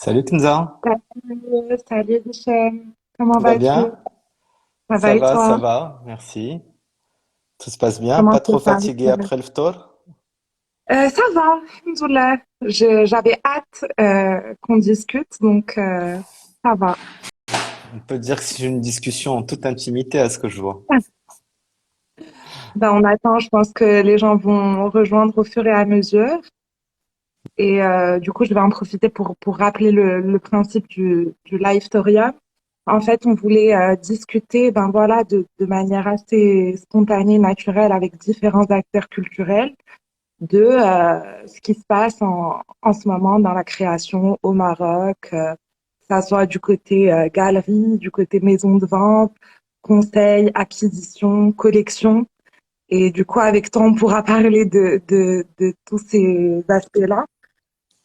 Salut Kenza, Salut Hichem, comment tu vas vas-tu? bien? Ça va et Ça toi? va, merci. Tout se passe bien, Comment pas se trop passe? fatigué après le phtor? Ça va, alhamdoulilah. J'avais hâte qu'on discute, donc ça va. On peut dire que c'est une discussion en toute intimité à ce que je vois. Ben, on attend, je pense que les gens vont rejoindre au fur et à mesure. Et du coup, je vais en profiter pour rappeler le principe du live Toria. En fait, on voulait discuter ben voilà, de manière assez spontanée, naturelle, avec différents acteurs culturels de ce qui se passe en ce moment dans la création au Maroc, que ça soit du côté galerie, du côté maison de vente, conseil, acquisition, collection. Et du coup, avec toi, on pourra parler de tous ces aspects-là.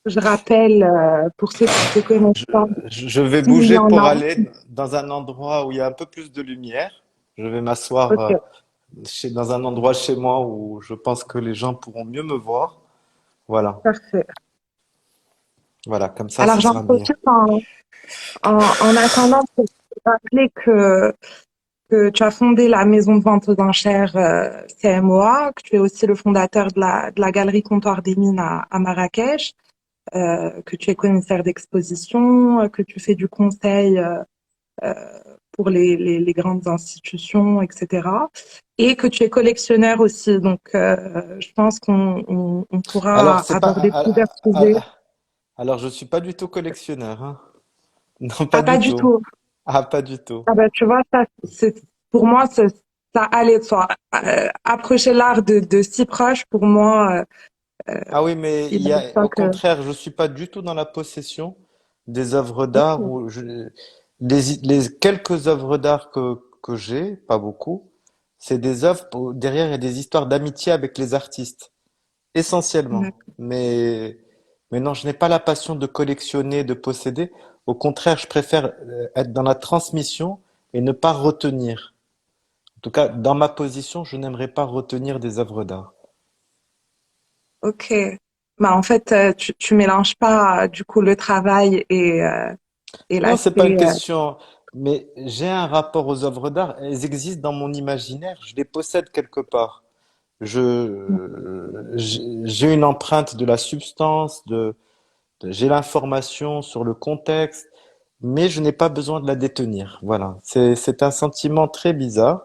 Je rappelle, pour ceux qui te connaissent Je, pas, je vais s'il y bouger en pour a. aller dans un endroit où il y a un peu plus de lumière. Je vais m'asseoir Ok, dans un endroit chez moi où je pense que les gens pourront mieux me voir. Voilà, parfait. voilà, comme ça, Alors, ce j'en sera mieux. profite en attendant pour te rappeler que tu as fondé la maison de vente aux enchères CMOA, que tu es aussi le fondateur de la galerie Comptoir des Mines à Marrakech, que tu es commissaire d'exposition, que tu fais du conseil pour les grandes institutions, etc. Et que tu es collectionneur aussi. Donc, je pense qu'on Alors, pourra c'est pas, aborder plusieurs sujets. alors je suis pas du tout collectionneur, hein. Non, pas Ah, pas du du tout. tout. Ah, pas du tout. Ah bah, tu vois, ça, pour moi, ça allait de soi. Approcher l'art de si proche, pour moi, Ah oui, mais il n'arrive pas au que. contraire, je suis pas du tout dans la possession des œuvres d'art Ok, ou les quelques œuvres d'art que j'ai, pas beaucoup, c'est des œuvres derrière il y a des histoires d'amitié avec les artistes, essentiellement. d'accord. Mais non, je n'ai pas la passion de collectionner, de posséder. Au contraire, je préfère être dans la transmission et ne pas retenir. En tout cas, dans ma position, je n'aimerais pas retenir des œuvres d'art. Ok. Bah, en fait, tu mélanges pas, du coup, le travail et Non, c'est pas une l'aspect. question, mais j'ai un rapport aux œuvres d'art. Elles existent dans mon imaginaire, je les possède quelque part. J'ai une empreinte de la substance, j'ai l'information sur le contexte, mais je n'ai pas besoin de la détenir. Voilà. C'est un sentiment très bizarre,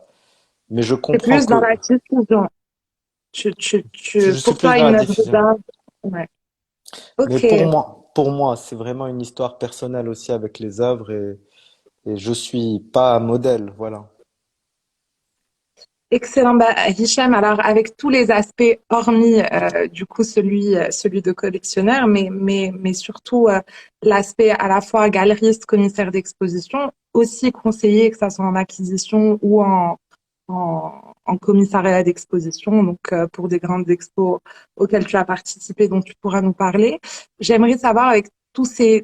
mais je C'est comprends plus dans que la diffusion. je suis Pour plus toi, dans la une œuvre diffusion. d'art. Ouais. Mais Ok. pour moi, c'est vraiment une histoire personnelle aussi avec les œuvres et je suis pas un modèle. Voilà. Excellent, bah, Hicham. Alors, avec tous les aspects, hormis du coup celui de collectionneur, mais surtout l'aspect à la fois galeriste, commissaire d'exposition, aussi conseiller, que ça soit en acquisition ou en commissariat d'exposition, donc pour des grandes expos auxquelles tu as participé, dont tu pourras nous parler. J'aimerais savoir, avec tous ces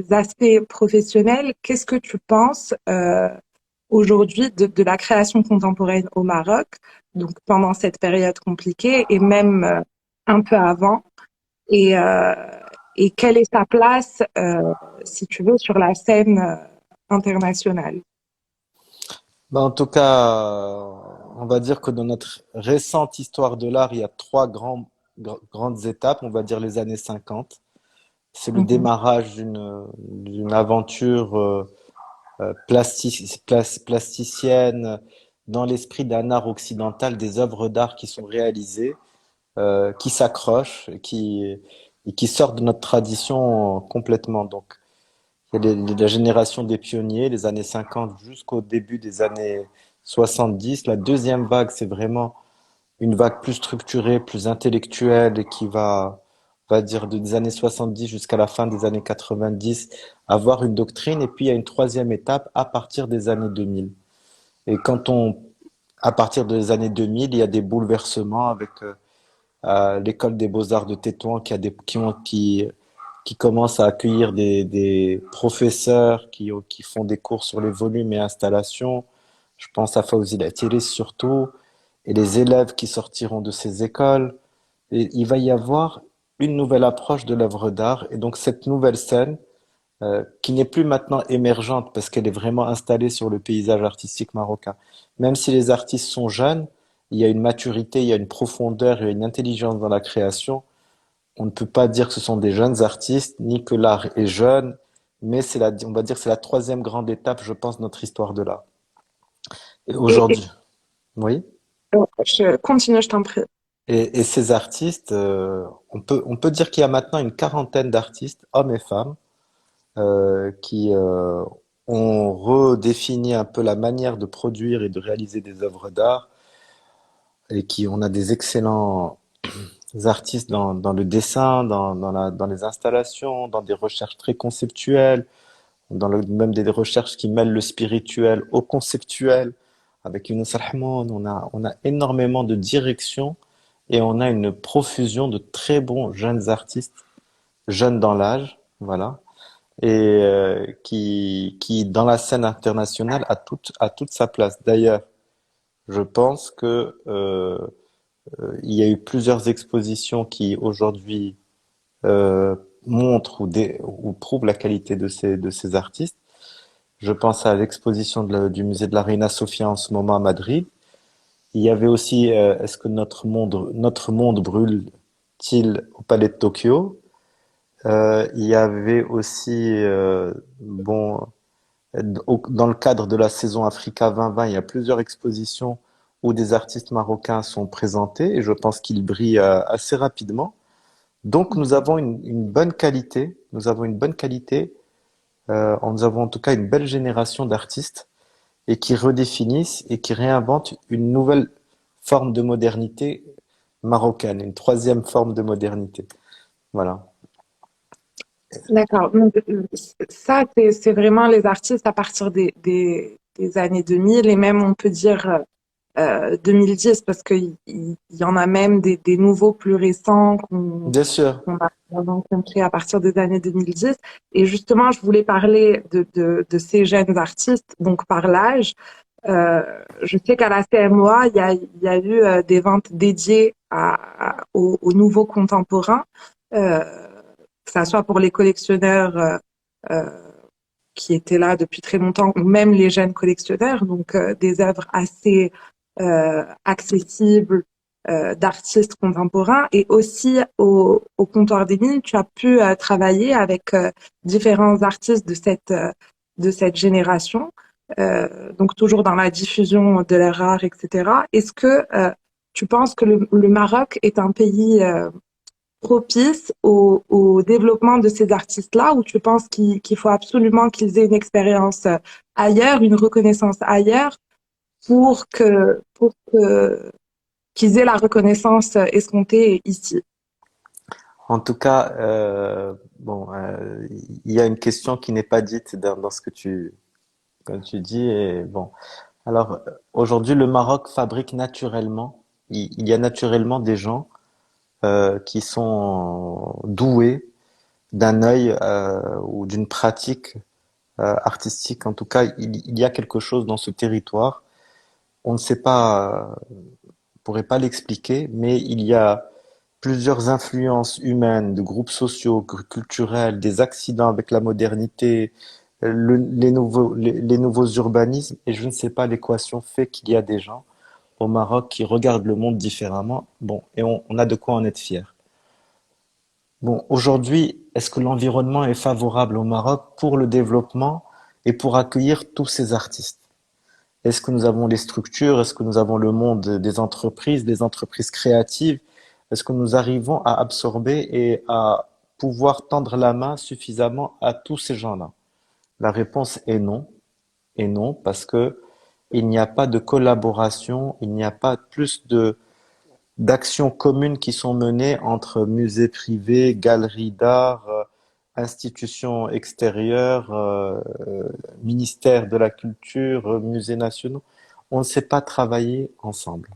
aspects professionnels, qu'est-ce que tu penses aujourd'hui de la création contemporaine au Maroc, donc pendant cette période compliquée et même un peu avant, et, euh, et quelle est sa place, si tu veux, sur la scène internationale. Bah, en tout cas, on va dire que dans notre récente histoire de l'art, il y a trois grandes étapes, on va dire les années 50. C'est le Mhm. démarrage d'une aventure plasticienne dans l'esprit d'un art occidental, des œuvres d'art qui sont réalisées, qui s'accrochent et qui sortent de notre tradition complètement. Donc, il y a la génération des pionniers, les années 50 jusqu'au début des années 70. La deuxième vague, c'est vraiment une vague plus structurée, plus intellectuelle et qui va dire des années 70 jusqu'à la fin des années 90, avoir une doctrine. Et puis, il y a une troisième étape à partir des années 2000. Et à partir des années 2000, il y a des bouleversements avec l'école des beaux-arts de Tétouan qui commence à accueillir des professeurs qui font des cours sur les volumes et installations. Je pense à Fawzi Latiris surtout, et les élèves qui sortiront de ces écoles. Et il va y avoir une nouvelle approche de l'œuvre d'art. Et donc cette nouvelle scène, qui n'est plus maintenant émergente parce qu'elle est vraiment installée sur le paysage artistique marocain. Même si les artistes sont jeunes, il y a une maturité, il y a une profondeur, il y a une intelligence dans la création. On ne peut pas dire que ce sont des jeunes artistes, ni que l'art est jeune, mais on va dire, c'est la troisième grande étape, je pense, de notre histoire de l'art. Et Et aujourd'hui, oui. je continue, je t'en prie. Et ces artistes, on peut dire qu'il y a maintenant une quarantaine d'artistes, hommes et femmes, qui ont redéfini un peu la manière de produire et de réaliser des œuvres d'art, et qui on a des excellents artistes dans le dessin, dans les installations, dans des recherches très conceptuelles, même des recherches qui mêlent le spirituel au conceptuel. Avec Younous Rahman, on a énormément de directions et on a une profusion de très bons jeunes artistes, jeunes dans l'âge, voilà, et qui dans la scène internationale a toute sa place. D'ailleurs, je pense que il y a eu plusieurs expositions qui aujourd'hui euh, montrent ou prouvent la qualité de ces artistes. Je pense à l'exposition du musée de la Reina Sofia en ce moment à Madrid. Il y avait aussi Est-ce que notre monde brûle-t-il au Palais de Tokyo? Il y avait aussi bon dans le cadre de la saison Africa 2020, il y a plusieurs expositions où des artistes marocains sont présentés et je pense qu'ils brillent assez rapidement. Donc une bonne qualité, nous avons une bonne qualité, nous avons en tout cas une belle génération d'artistes et qui redéfinissent et qui réinventent une nouvelle forme de modernité marocaine, une troisième forme de modernité. Voilà. D'accord. Donc, ça, c'est vraiment les artistes à partir des années 2000 et même, on peut dire, 2010 parce qu'il y en a même des nouveaux plus récents Bien sûr. qu'on a rencontrés à partir des années 2010. Et justement, je voulais parler de ces jeunes artistes, donc par l'âge. Je sais qu'à la CMOA, il y a eu des ventes dédiées aux nouveaux contemporains, euh, que ça soit pour les collectionneurs euh, qui étaient là depuis très longtemps, ou même les jeunes collectionneurs, donc des œuvres assez accessibles d'artistes contemporains. Et aussi au comptoir des mines, tu as pu travailler avec différents artistes de cette génération, donc toujours dans la diffusion de leur art, etc. Est-ce que tu penses que le Maroc est un pays propice au développement de ces artistes-là, ou tu penses qu'il faut absolument qu'ils aient une expérience ailleurs, une reconnaissance ailleurs, pour que qu'ils aient la reconnaissance escomptée ici? En tout cas, il y a une question qui n'est pas dite dans ce que quand tu dis. Et bon, alors aujourd'hui, le Maroc fabrique naturellement. Il y a naturellement des gens qui sont doués d'un œil ou d'une pratique artistique. En tout cas, il y a quelque chose dans ce territoire. On ne sait pas, on pourrait pas l'expliquer, mais il y a plusieurs influences humaines, de groupes sociaux, culturels, des accidents avec la modernité, les nouveaux urbanismes, et je ne sais pas, l'équation fait qu'il y a des gens au Maroc qui regardent le monde différemment. Bon, et on a de quoi en être fier. Bon, aujourd'hui, est-ce que l'environnement est favorable au Maroc pour le développement et pour accueillir tous ces artistes? Est-ce que nous avons les structures? Est-ce que nous avons le monde des entreprises créatives? Est-ce que nous arrivons à absorber et à pouvoir tendre la main suffisamment à tous ces gens-là? La réponse est non. Et non, parce que il n'y a pas de collaboration, il n'y a pas plus d'actions communes qui sont menées entre musées privés, galeries d'art, institutions extérieures, ministères de la culture, musées nationaux. On ne sait pas travailler ensemble.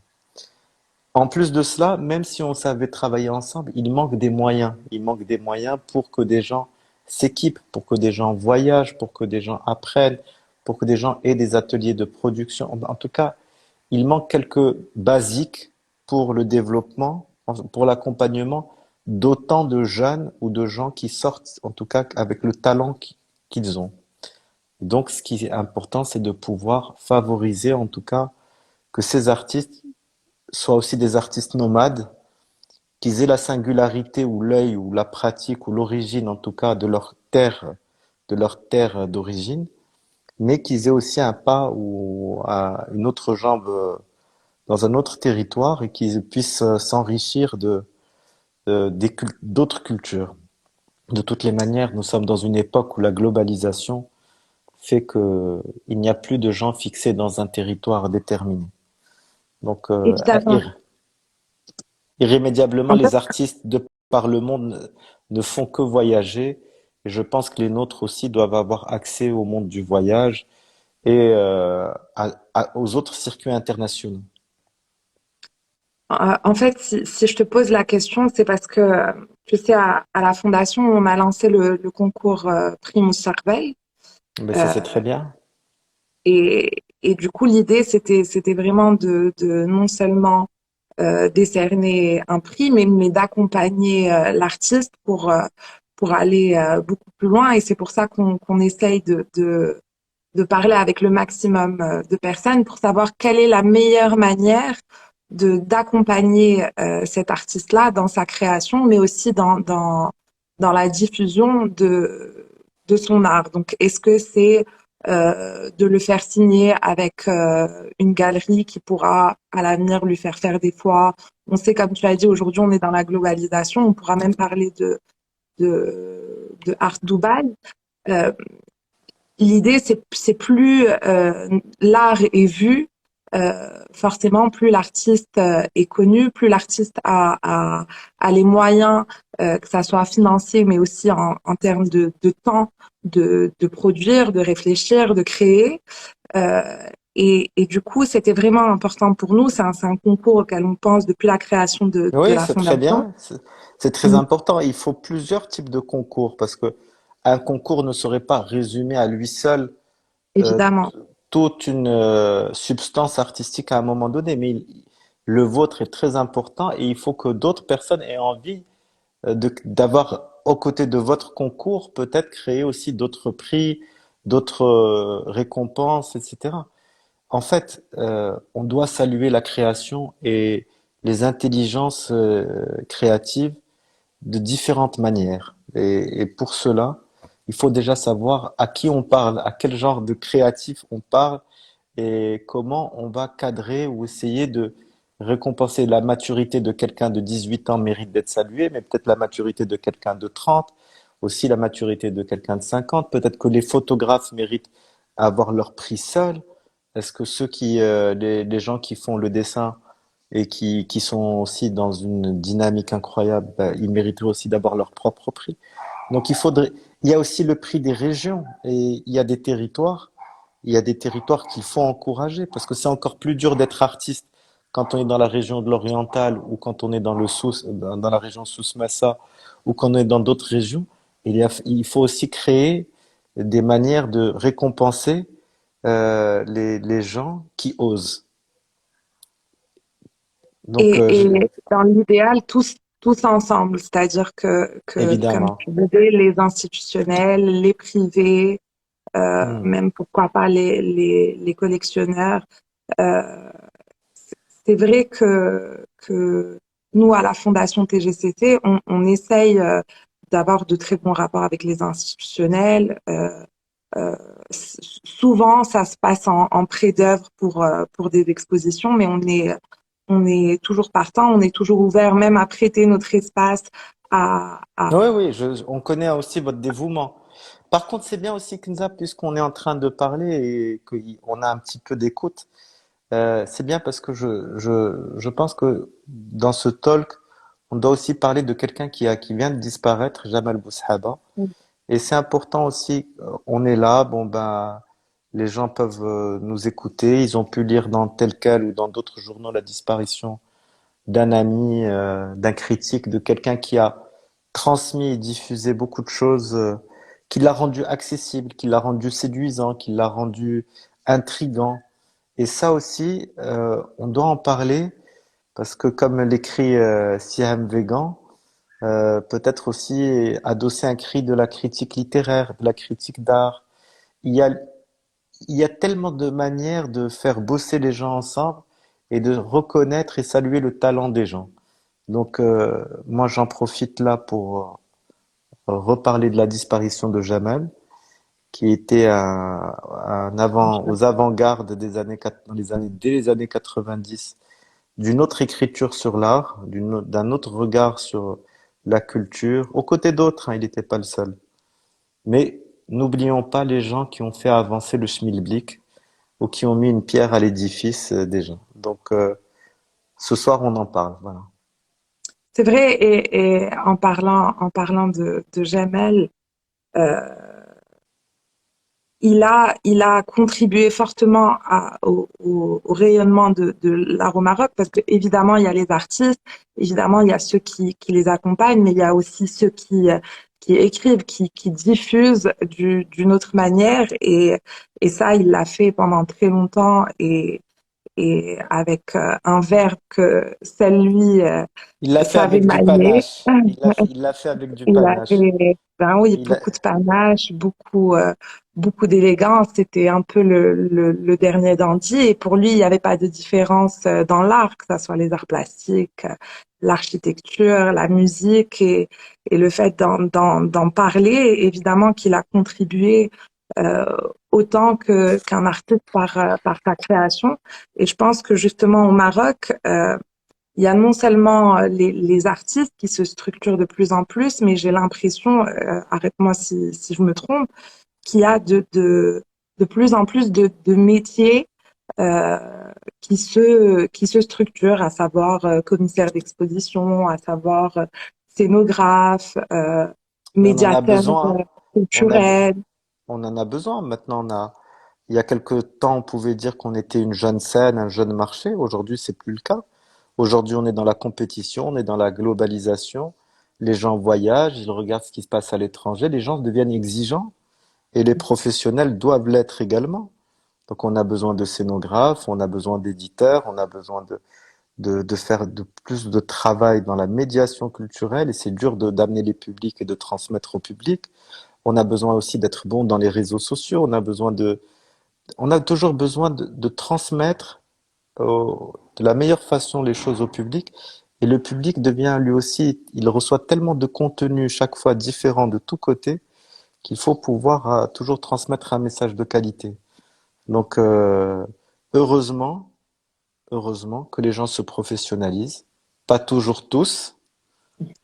En plus de cela, même si on savait travailler ensemble, il manque des moyens. Il manque des moyens pour que des gens s'équipent, pour que des gens voyagent, pour que des gens apprennent, pour que des gens aient des ateliers de production. En tout cas, il manque quelques basiques pour le développement, pour l'accompagnement d'autant de jeunes ou de gens qui sortent, en tout cas avec le talent qu'ils ont. Donc, ce qui est important, c'est de pouvoir favoriser, en tout cas, que ces artistes soient aussi des artistes nomades, qu'ils aient la singularité ou l'œil ou la pratique ou l'origine, en tout cas, de leur terre d'origine, mais qu'ils aient aussi un pas ou une autre jambe dans un autre territoire et qu'ils puissent s'enrichir d'autres cultures. De toutes les manières, nous sommes dans une époque où la globalisation fait que il n'y a plus de gens fixés dans un territoire déterminé. Donc, Évidemment. irrémédiablement, En fait, les artistes de par le monde ne font que voyager. Et je pense que les nôtres aussi doivent avoir accès au monde du voyage et aux autres circuits internationaux. en fait, si je te pose la question, c'est parce que, tu sais, à la Fondation, on a lancé le concours Prix Cervelle. Mais ça, c'est très bien. Et du coup, l'idée, c'était vraiment de non seulement décerner un prix, mais d'accompagner l'artiste pour aller beaucoup plus loin. Et c'est pour ça qu'on essaye de parler avec le maximum de personnes pour savoir quelle est la meilleure manière d'accompagner cet artiste-là dans sa création, mais aussi dans la diffusion de son art. Donc, est-ce que c'est de le faire signer avec une galerie qui pourra à l'avenir lui faire des fois. On sait, comme tu as dit, aujourd'hui on est dans la globalisation, on pourra même parler de Art Dubaï. Euh, L'idée, c'est plus l'art est vu, forcément, plus l'artiste est connu, plus l'artiste a les moyens, que ça soit financier, mais aussi en termes de temps, de produire, de réfléchir, de créer. Euh, et du coup, c'était vraiment important pour nous. C'est un concours auquel on pense depuis la création de Oui, la c'est très fondation. bien. C'est très important. Il faut plusieurs types de concours parce que un concours ne saurait pas résumer à lui seul euh, Évidemment. toute une substance artistique à un moment donné. Mais le vôtre est très important et il faut que d'autres personnes aient envie d'avoir aux côtés de votre concours peut-être créer aussi d'autres prix, d'autres récompenses, etc. En fait, on doit saluer la création et les intelligences créatives de différentes manières. Et pour cela, il faut déjà savoir à qui on parle, à quel genre de créatif on parle et comment on va cadrer ou essayer de récompenser la maturité de quelqu'un de 18 ans mérite d'être salué, mais peut-être la maturité de quelqu'un de 30, aussi la maturité de quelqu'un de 50. Peut-être que les photographes méritent avoir leur prix seuls. Est-ce que les gens qui font le dessin et qui sont aussi dans une dynamique incroyable, ben, ils mériteraient aussi d'avoir leur propre prix. Donc il y a aussi le prix des régions et il y a des territoires qu'il faut encourager parce que c'est encore plus dur d'être artiste quand on est dans la région de l'Oriental ou quand on est dans la région Souss-Massa ou quand on est dans d'autres régions. Il faut aussi créer des manières de récompenser les gens qui osent. Donc, Et dans l'idéal, tous ensemble, c'est-à-dire que, comme évidemment. tu disais, les institutionnels, les privés, Hmm. même pourquoi pas les collectionneurs. Euh, c'est vrai que nous, à la Fondation TGCT, on essaye d'avoir de très bons rapports avec les institutionnels. Euh, Souvent, ça se passe en pré-d'œuvre pour des expositions, mais on est toujours partant, on est toujours ouvert, même à prêter notre espace Oui, à... oui, on connaît aussi votre dévouement. Par contre, c'est bien aussi, Kenza, puisqu'on est en train de parler et qu'on a un petit peu d'écoute, c'est bien parce que je pense que dans ce talk, on doit aussi parler de quelqu'un qui vient de disparaître, Jamal Boushaba. Et c'est important aussi, on est là, bon ben, les gens peuvent nous écouter, ils ont pu lire dans tel quel ou dans d'autres journaux la disparition d'un ami, d'un critique, de quelqu'un qui a transmis et diffusé beaucoup de choses, qui l'a rendu accessible, qui l'a rendu séduisant, qui l'a rendu intrigant. Et ça aussi, on doit en parler parce que comme l'écrit Siam Vegan, peut-être aussi adosser un cri de la critique littéraire, de la critique d'art. Il y a, il y a tellement de manières de faire bosser les gens ensemble et de reconnaître et saluer le talent des gens. Donc, moi, j'en profite là pour reparler de la disparition de Jamel, qui était aux avant-gardes des dès les années 90, d'une autre écriture sur l'art, d'un autre regard sur la culture, aux côtés d'autres, hein, il n'était pas le seul. Mais n'oublions pas les gens qui ont fait avancer le schmilblick ou qui ont mis une pierre à l'édifice des gens. Donc, ce soir, on en parle. Voilà. C'est vrai, et en parlant de Jamel, euh, il a contribué fortement au rayonnement de l'art au Maroc parce que évidemment il y a les artistes, évidemment il y a ceux qui les accompagnent, mais il y a aussi ceux qui écrivent, qui diffusent d'une autre manière et ça il l'a fait pendant très longtemps et avec un verbe que celle lui Il l'a fait savait avec du manier. panache. Il l'a fait avec du Il panache. avait, ben oui, Il a, beaucoup de panache, beaucoup d'élégance. C'était un peu le dernier dandy. Et pour lui, il n'y avait pas de différence dans l'art, que ce soit les arts plastiques, l'architecture, la musique et le fait d'en parler, évidemment qu'il a contribué euh, autant qu'un artiste par sa création. Et je pense que justement au Maroc, il y a non seulement les artistes qui se structurent de plus en plus, mais j'ai l'impression, arrête-moi si je me trompe, qu'il y a de plus en plus de métiers euh, qui se structurent, à savoir commissaire d'exposition, à savoir scénographe, mais on en a médiateur besoin. On a, culturel. on en a besoin. Maintenant, il y a quelque temps, on pouvait dire qu'on était une jeune scène, un jeune marché. Aujourd'hui, c'est plus le cas. Aujourd'hui, on est dans la compétition, on est dans la globalisation. Les gens voyagent, ils regardent ce qui se passe à l'étranger. Les gens deviennent exigeants et les professionnels doivent l'être également. Donc, on a besoin de scénographes, on a besoin d'éditeurs, on a besoin de faire plus de travail dans la médiation culturelle et c'est dur d'amener les publics et de transmettre au public. On a besoin aussi d'être bon dans les réseaux sociaux. On a toujours besoin de transmettre de la meilleure façon les choses au public. Et le public devient lui aussi, il reçoit tellement de contenu chaque fois différent de tous côtés qu'il faut pouvoir toujours transmettre un message de qualité. Donc, heureusement, heureusement que les gens se professionnalisent. Pas toujours tous,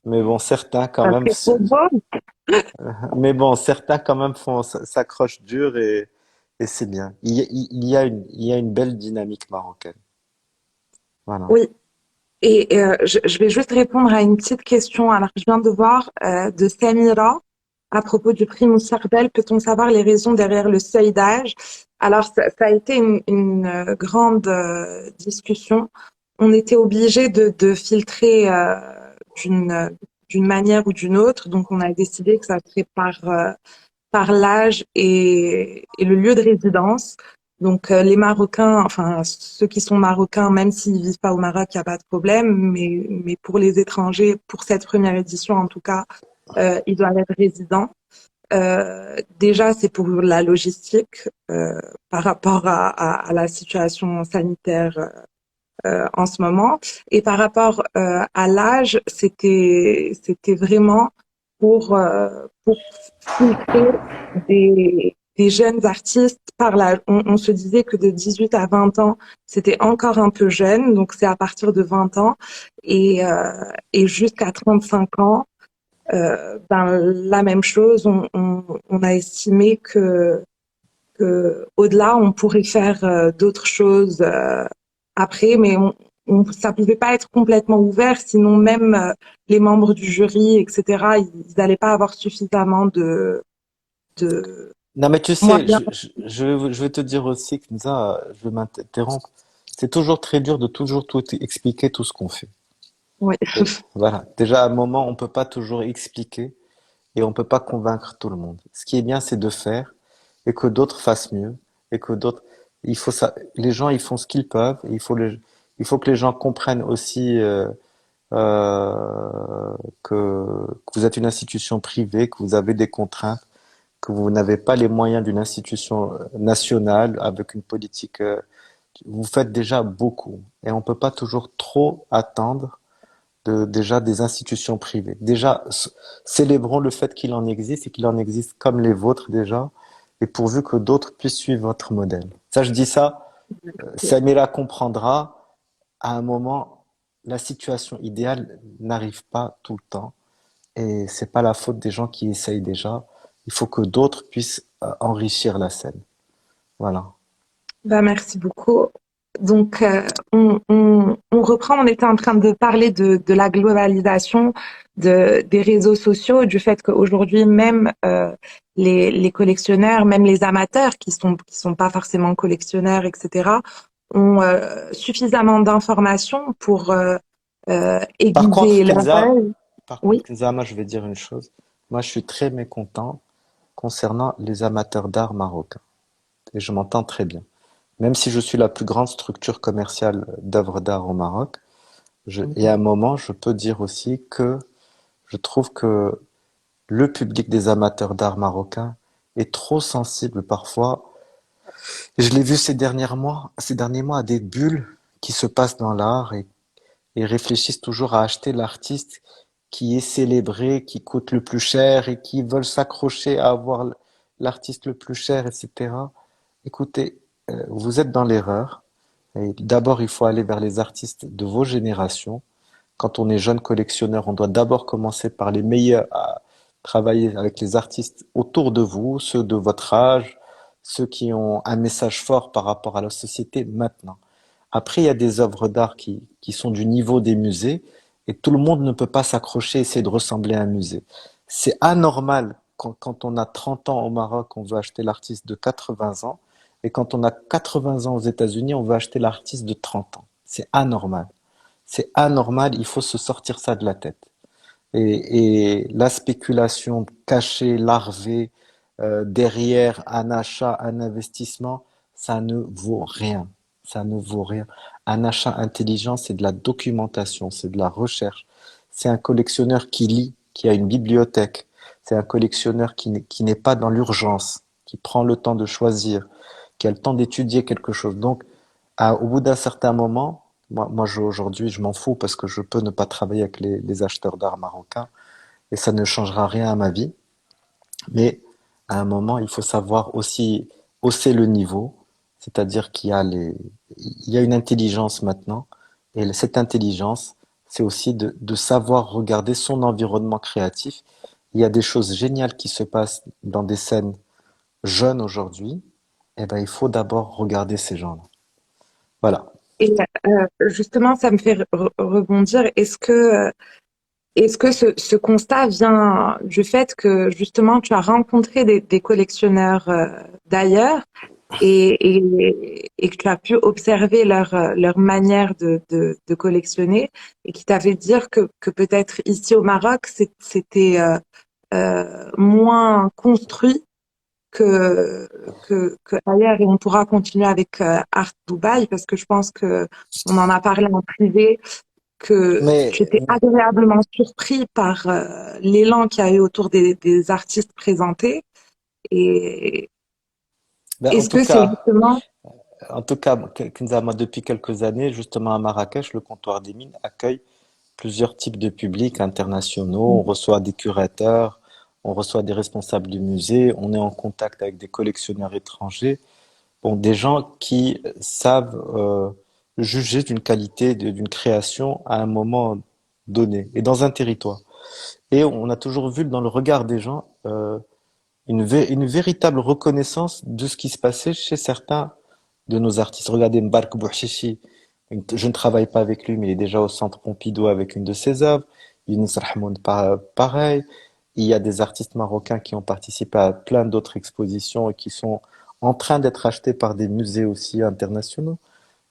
mais bon, certains quand Ça même, serait trop beau. mais bon, certains quand même s'accrochent dur et c'est bien. Il y a une belle dynamique marocaine. Voilà. Oui. Et je vais juste répondre à une petite question. Alors, je viens de voir de Samira à propos du prix Moussardel. Peut-on savoir les raisons derrière le seuil d'âge? Alors, ça a été une grande discussion. On était obligé de filtrer d'une d'une manière ou d'une autre. Donc, on a décidé que ça serait par l'âge et le lieu de résidence. Donc les Marocains, enfin ceux qui sont Marocains, même s'ils vivent pas au Maroc, il n'y a pas de problème. Mais pour les étrangers, pour cette première édition en tout cas, ils doivent être résidents. Déjà, c'est pour la logistique par rapport à la situation sanitaire en ce moment. Et par rapport à l'âge, c'était vraiment pour filtrer des jeunes artistes par l'âge. On se disait que de 18 à 20 ans, c'était encore un peu jeune, donc c'est à partir de 20 ans et jusqu'à 35 ans. Ben, la même chose, on a estimé que au-delà, on pourrait faire d'autres choses après, mais ça pouvait pas être complètement ouvert, sinon même les membres du jury, etc., ils n'allaient pas avoir suffisamment de Non, mais tu sais, moyens. je vais te dire aussi, Kenza, je vais m'interrompre. C'est toujours très dur de toujours tout expliquer tout ce qu'on fait. Oui, Voilà. Déjà, à un moment, on peut pas toujours expliquer et on peut pas convaincre tout le monde. Ce qui est bien, c'est de faire et que d'autres fassent mieux et que d'autres, il faut ça, les gens, ils font ce qu'ils peuvent et il faut que les gens comprennent aussi, que vous êtes une institution privée, que vous avez des contraintes, que vous n'avez pas les moyens d'une institution nationale avec une politique. Vous faites déjà beaucoup et on peut pas toujours trop attendre déjà des institutions privées. Déjà, célébrons le fait qu'il en existe et qu'il en existe comme les vôtres déjà, et pourvu que d'autres puissent suivre votre modèle. Ça, je dis ça, Samira comprendra, à un moment, la situation idéale n'arrive pas tout le temps, et c'est pas la faute des gens qui essayent déjà. Il faut que d'autres puissent enrichir la scène. Voilà. Bah, merci beaucoup. Donc, on reprend. On était en train de parler de la globalisation, des réseaux sociaux, du fait qu'aujourd'hui, même les collectionneurs, même les amateurs qui sont pas forcément collectionneurs, etc., ont suffisamment d'informations pour Par aiguiser contre, leur œil. Oui. Kenza, moi, je vais dire une chose. Moi, je suis très mécontent concernant les amateurs d'art marocains. Et je m'entends très bien. Même si je suis la plus grande structure commerciale d'œuvres d'art au Maroc, et à un moment, je peux dire aussi que je trouve que le public des amateurs d'art marocains est trop sensible parfois. Et je l'ai vu ces derniers mois, à des bulles qui se passent dans l'art et réfléchissent toujours à acheter l'artiste qui est célébré, qui coûte le plus cher et qui veulent s'accrocher à avoir l'artiste le plus cher, etc. Écoutez, vous êtes dans l'erreur. Et d'abord, il faut aller vers les artistes de vos générations. Quand on est jeune collectionneur, on doit d'abord commencer par les meilleurs à travailler avec les artistes autour de vous, ceux de votre âge, ceux qui ont un message fort par rapport à la société maintenant. Après, il y a des œuvres d'art qui sont du niveau des musées et tout le monde ne peut pas s'accrocher et essayer de ressembler à un musée. C'est anormal quand on a 30 ans au Maroc, on veut acheter l'artiste de 80 ans et quand on a 80 ans aux États-Unis, on veut acheter l'artiste de 30 ans. C'est anormal. C'est anormal, il faut se sortir ça de la tête. Et la spéculation cachée, larvée, derrière un achat, un investissement, ça ne vaut rien. Ça ne vaut rien. Un achat intelligent, c'est de la documentation, c'est de la recherche. C'est un collectionneur qui lit, qui a une bibliothèque. C'est un collectionneur qui n'est pas dans l'urgence, qui prend le temps de choisir, qui a le temps d'étudier quelque chose. Donc, au bout d'un certain moment, aujourd'hui, je m'en fous parce que je peux ne pas travailler avec les acheteurs d'art marocains et ça ne changera rien à ma vie. Mais à un moment, il faut savoir aussi hausser le niveau, c'est-à-dire il y a une intelligence maintenant et cette intelligence, c'est aussi de savoir regarder son environnement créatif. Il y a des choses géniales qui se passent dans des scènes jeunes aujourd'hui. Eh ben, il faut d'abord regarder ces gens-là. Voilà. Et justement, ça me fait rebondir. Est-ce que ce constat vient du fait que justement tu as rencontré des collectionneurs d'ailleurs et que tu as pu observer leur manière de collectionner et qui t'avait dire que peut-être ici au Maroc c'était moins construit que, que ailleurs et on pourra continuer avec Art Dubaï parce que je pense que on en a parlé en privé que Mais j'étais agréablement surpris par l'élan qu'il y a eu autour des artistes présentés. Et ben, est-ce que c'est justement... en tout cas, Kenza, moi, depuis quelques années, justement à Marrakech, le comptoir des mines accueille plusieurs types de publics internationaux. On reçoit des curateurs, on reçoit des responsables du musée, on est en contact avec des collectionneurs étrangers, bon, des gens qui savent juger d'une qualité, d'une création à un moment donné et dans un territoire. Et on a toujours vu dans le regard des gens une véritable reconnaissance de ce qui se passait chez certains de nos artistes. Regardez Mbark Bouchichi, je ne travaille pas avec lui, mais il est déjà au Centre Pompidou avec une de ses œuvres. Younes Rahmoun, pareil. Il y a des artistes marocains qui ont participé à plein d'autres expositions et qui sont en train d'être achetés par des musées aussi internationaux.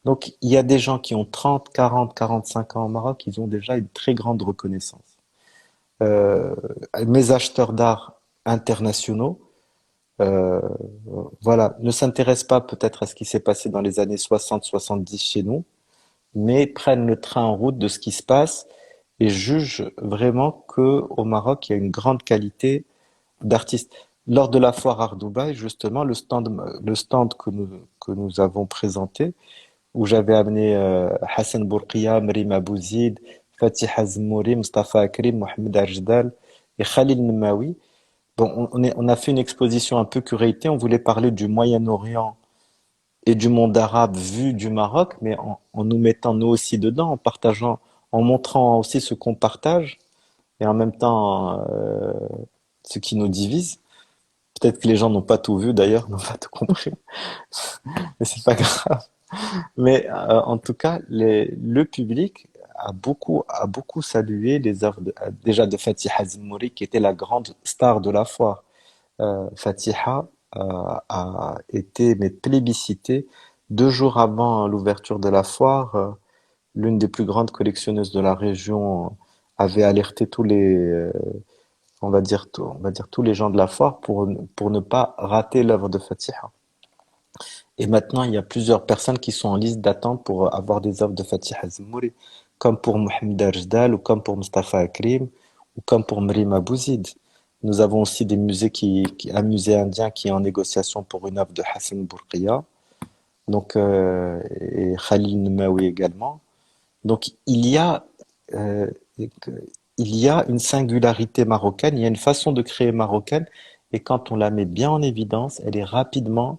Donc, il y a des gens qui ont 30, 40, 45 ans au Maroc, ils ont déjà une très grande reconnaissance. Euh, Mes acheteurs d'art internationaux, euh, voilà, ne s'intéressent pas peut-être à ce qui s'est passé dans les années 60-70 chez nous, mais prennent le train en route de ce qui se passe et juge vraiment que au Maroc, il y a une grande qualité d'artistes. Lors de la foire Art Dubaï, justement, le stand que nous avons présenté, où j'avais amené Hassan Bourqiya, Mrim Abouzid, Fatih Azmouri, Mustafa Akrim, Mohamed Ajdal et Khalil Nemawi. Bon, on a fait une exposition un peu curatée. On voulait parler du Moyen-Orient et du monde arabe vu du Maroc, mais en nous mettant nous aussi dedans, en partageant, en montrant aussi ce qu'on partage et en même temps ce qui nous divise. Peut-être que les gens n'ont pas tout vu d'ailleurs, n'ont pas tout compris, mais c'est pas grave. Mais en tout cas, le public a beaucoup salué les œuvres déjà de Fatiha Zmouri, qui était la grande star de la foire. Fatiha a été mais plébiscitée 2 jours avant l'ouverture de la foire. L'une des plus grandes collectionneuses de la région avait alerté on va dire tous les gens de la foire pour ne pas rater l'œuvre de Fatiha. Et maintenant, il y a plusieurs personnes qui sont en liste d'attente pour avoir des œuvres de Fatih Azmouri, comme pour Mohamed Ajdal, ou comme pour Mustafa Akrim, ou comme pour Mrim Abouzid. Nous avons aussi des un musée indien qui est en négociation pour une œuvre de Hassan Bourqiya, donc, et Khalil Nemawi également. Donc, euh, il y a une singularité marocaine, il y a une façon de créer marocaine, et quand on la met bien en évidence, elle est rapidement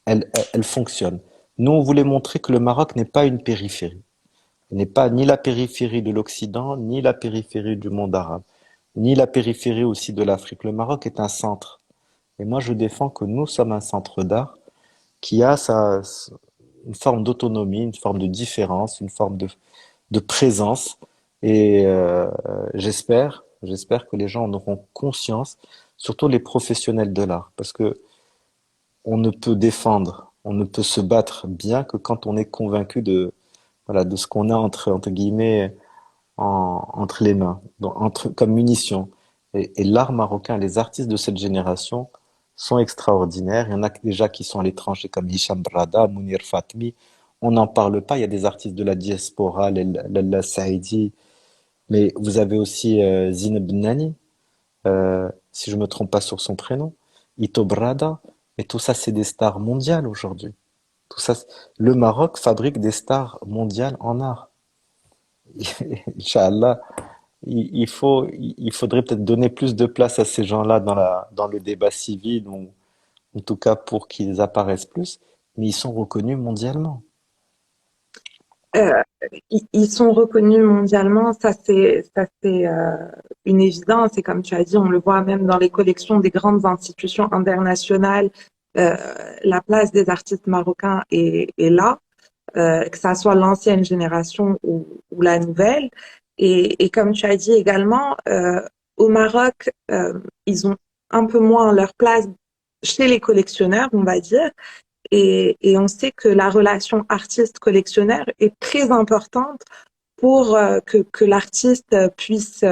elle fonctionne. Nous, on voulait montrer que le Maroc n'est pas une périphérie. Il n'est pas ni la périphérie de l'Occident, ni la périphérie du monde arabe, ni la périphérie aussi de l'Afrique. Le Maroc est un centre. Et moi, je défends que nous sommes un centre d'art qui a une forme d'autonomie, une forme de différence, une forme de présence. Et j'espère que les gens en auront conscience, surtout les professionnels de l'art, parce que on ne peut défendre, on ne peut se battre bien que quand on est convaincu voilà, de ce qu'on a entre guillemets, entre les mains, comme munition. Et l'art marocain, les artistes de cette génération sont extraordinaires. Il y en a déjà qui sont à l'étranger, comme Hicham Brada, Mounir Fatmi. On n'en parle pas. Il y a des artistes de la diaspora, Lalla Saïdi. Mais vous avez aussi Zineb Nani, si je me trompe pas sur son prénom, Ito Brada. Et tout ça, c'est des stars mondiales aujourd'hui. Tout ça, le Maroc fabrique des stars mondiales en art. Inch'Allah, il faudrait peut-être donner plus de place à ces gens-là dans le débat civil, ou en tout cas pour qu'ils apparaissent plus, mais ils sont reconnus mondialement. Euh, ils sont reconnus mondialement, ça c'est une évidence et comme tu as dit, on le voit même dans les collections des grandes institutions internationales. Euh, la place des artistes marocains est là, que ça soit l'ancienne génération ou la nouvelle. Et comme tu as dit également, au Maroc, ils ont un peu moins leur place chez les collectionneurs, on va dire. Et on sait que la relation artiste-collectionneur est très importante pour que l'artiste puisse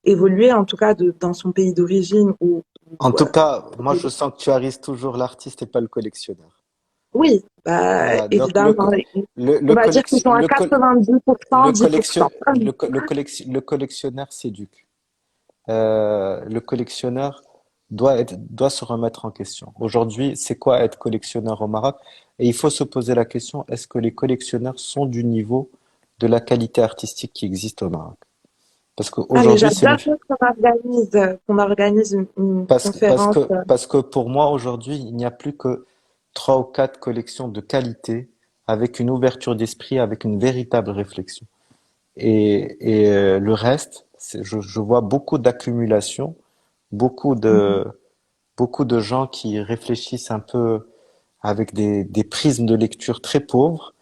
évoluer, en tout cas dans son pays d'origine En ou, tout cas, moi je sens que tu arrives toujours l'artiste et pas le collectionneur. oui, bah, Voilà, donc évidemment. le On va dire qu'ils collection, sont à 90%, 10%. le collectionneur s'éduque. Le collectionneur doit se remettre en question. Aujourd'hui, c'est quoi être collectionneur au Maroc? Et il faut se poser la question, est-ce que les collectionneurs sont du niveau de la qualité artistique qui existe au Maroc? Parce Ah, mais qu'aujourd'hui, c'est une, j'adore qu'on organise une conférence. parce que pour moi, aujourd'hui, il n'y a plus que 3 ou 4 collections de qualité avec une ouverture d'esprit, avec une véritable réflexion. Le reste, je vois beaucoup d'accumulation, beaucoup de, beaucoup de gens qui réfléchissent un peu avec des prismes de lecture très pauvres,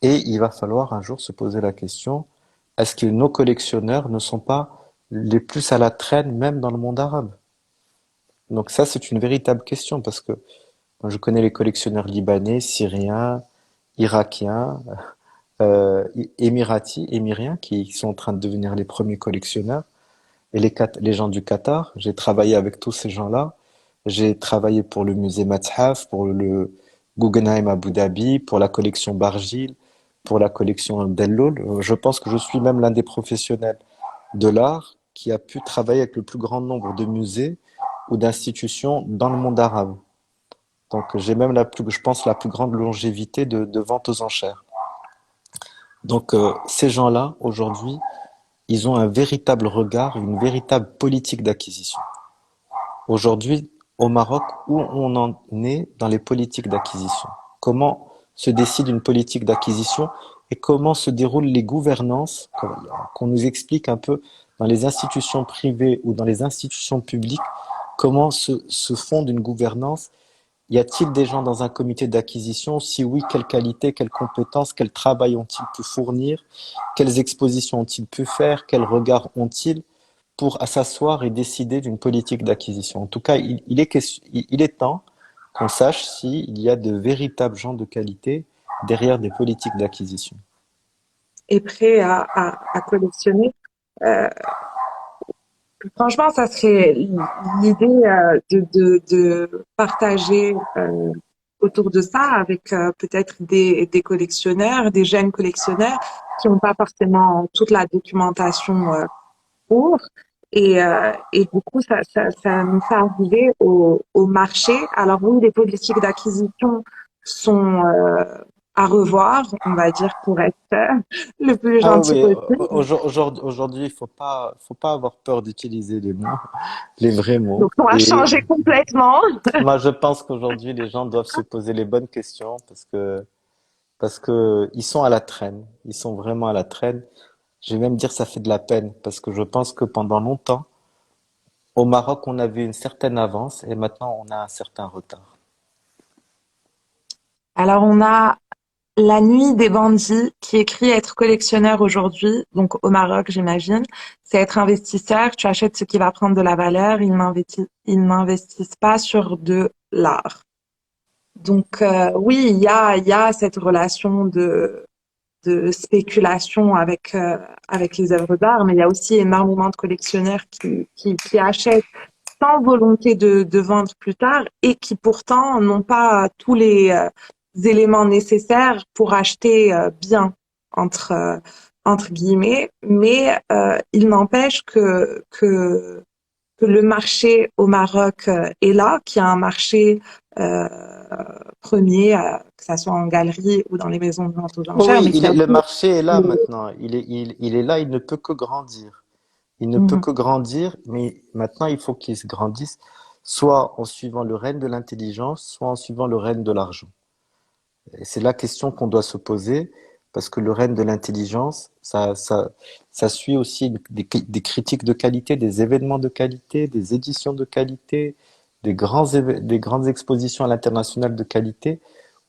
et il va falloir un jour se poser la question, est-ce que nos collectionneurs ne sont pas les plus à la traîne, même dans le monde arabe? Donc ça, c'est une véritable question, parce que moi, je connais les collectionneurs libanais, syriens, irakiens, émiriens, qui sont en train de devenir les premiers collectionneurs, et les gens du Qatar. J'ai travaillé avec tous ces gens-là. J'ai travaillé pour le musée Mathaf, pour le Guggenheim Abu Dhabi, pour la collection Barjil, pour la collection Delloul. Je pense que je suis même l'un des professionnels de l'art qui a pu travailler avec le plus grand nombre de musées ou d'institutions dans le monde arabe. Donc j'ai même je pense, la plus grande longévité de vente aux enchères. Donc ces gens-là, aujourd'hui, ils ont un véritable regard, une véritable politique d'acquisition. Aujourd'hui, au Maroc, où on en est dans les politiques d'acquisition? Comment se décide une politique d'acquisition et comment se déroulent les gouvernances, qu'on nous explique un peu dans les institutions privées ou dans les institutions publiques, comment se fonde une gouvernance? Y a-t-il des gens dans un comité d'acquisition? Si oui, quelles qualités, quelles compétences, quel travail ont-ils pu fournir? Quelles expositions ont-ils pu faire? Quel regard ont-ils pour s'asseoir et décider d'une politique d'acquisition? En tout cas, il est temps qu'on sache s'il y a de véritables gens de qualité derrière des politiques d'acquisition. Et prêt à collectionner. Euh, Franchement, ça serait l'idée de partager autour de ça avec peut-être des collectionneurs, des jeunes collectionneurs qui n'ont pas forcément toute la documentation pour. Et du coup, ça nous fait arriver au marché. Alors oui, les politiques d'acquisition sont à revoir, on va dire, pour être le plus Ah gentil oui, possible. aujourd'hui, faut pas avoir peur d'utiliser les mots, les vrais Donc, mots. on va Et changer complètement. moi, je pense qu'aujourd'hui, les gens doivent se poser les bonnes questions parce que ils sont à la traîne. Ils sont vraiment à la traîne. Je vais même dire ça fait de la peine parce que je pense que pendant longtemps, au Maroc, on avait une certaine avance et maintenant on a un certain retard. Alors, on a La Nuit des bandits qui écrit être collectionneur aujourd'hui, donc au Maroc, j'imagine. C'est être investisseur. Tu achètes ce qui va prendre de la valeur. Ils n'investissent pas sur de l'art. Donc, oui, il y a cette relation de spéculation avec les œuvres d'art, mais il y a aussi énormément de collectionneurs qui achètent sans volonté de vendre plus tard et qui pourtant n'ont pas tous les éléments nécessaires pour acheter bien entre entre guillemets, mais il n'empêche que le marché au Maroc est là, qu'il y a un marché euh, premier, que ça soit en galerie ou dans les maisons de vente aux enchères, Oui, mais qu'il y a le aussi marché est là le... maintenant. Il est là, il ne peut que grandir. Il ne peut Mhm. que grandir, mais maintenant il faut qu'il se grandisse, soit en suivant le règne de l'intelligence, soit en suivant le règne de l'argent. Et c'est la question qu'on doit se poser, parce que le règne de l'intelligence, ça suit aussi des critiques de qualité, des événements de qualité, des éditions de qualité, des grandes expositions à l'international de qualité,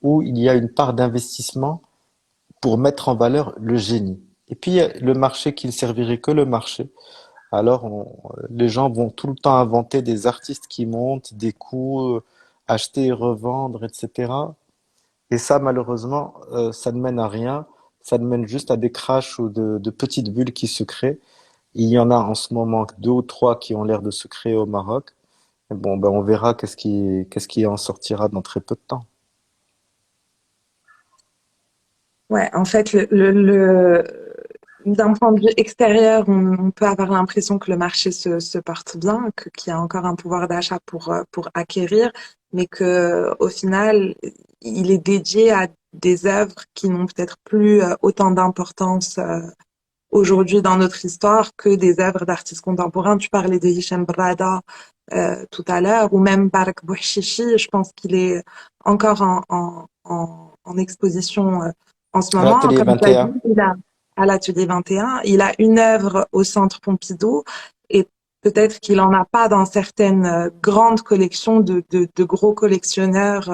où il y a une part d'investissement pour mettre en valeur le génie. Et puis, le marché qui ne servirait que le marché. Alors, les gens vont tout le temps inventer des artistes qui montent, des coûts, acheter et revendre, etc. Et ça, malheureusement, ça ne mène à rien. Ça ne mène juste à des crashs ou de petites bulles qui se créent. Il y en a en ce moment deux ou trois qui ont l'air de se créer au Maroc. Et bon, ben, on verra qu'est-ce qui en sortira dans très peu de temps. Ouais, en fait, d'un point de vue extérieur, on peut avoir l'impression que le marché se porte bien, qu'il y a encore un pouvoir d'achat pour acquérir, mais que au final, il est dédié à des œuvres qui n'ont peut-être plus autant d'importance aujourd'hui dans notre histoire que des œuvres d'artistes contemporains. Tu parlais de Hicham Brada tout à l'heure, ou même Barak Bouchichi. Je pense qu'il est encore en exposition en ce À moment. l'atelier Comme tu as dit, 21. il a à l'Atelier 21, il a une œuvre au Centre Pompidou et peut-être qu'il en a pas dans certaines grandes collections de gros collectionneurs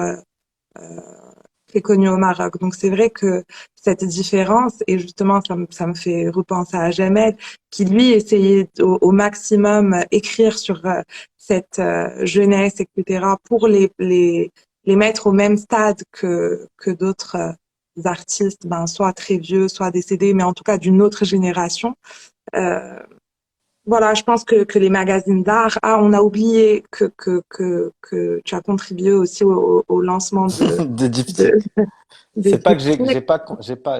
très connu au Maroc. Donc c'est vrai que cette différence, et justement ça me fait repenser à Jamel, qui lui essayait au maximum écrire sur cette jeunesse, etc., pour les mettre au même stade que d'autres artistes, ben, soit très vieux, soit décédés, mais en tout cas d'une autre génération. Euh, voilà, je pense que les magazines d'art, ah, on a oublié que tu as contribué aussi au lancement De de, diptyque. des C'est pas que diptyques.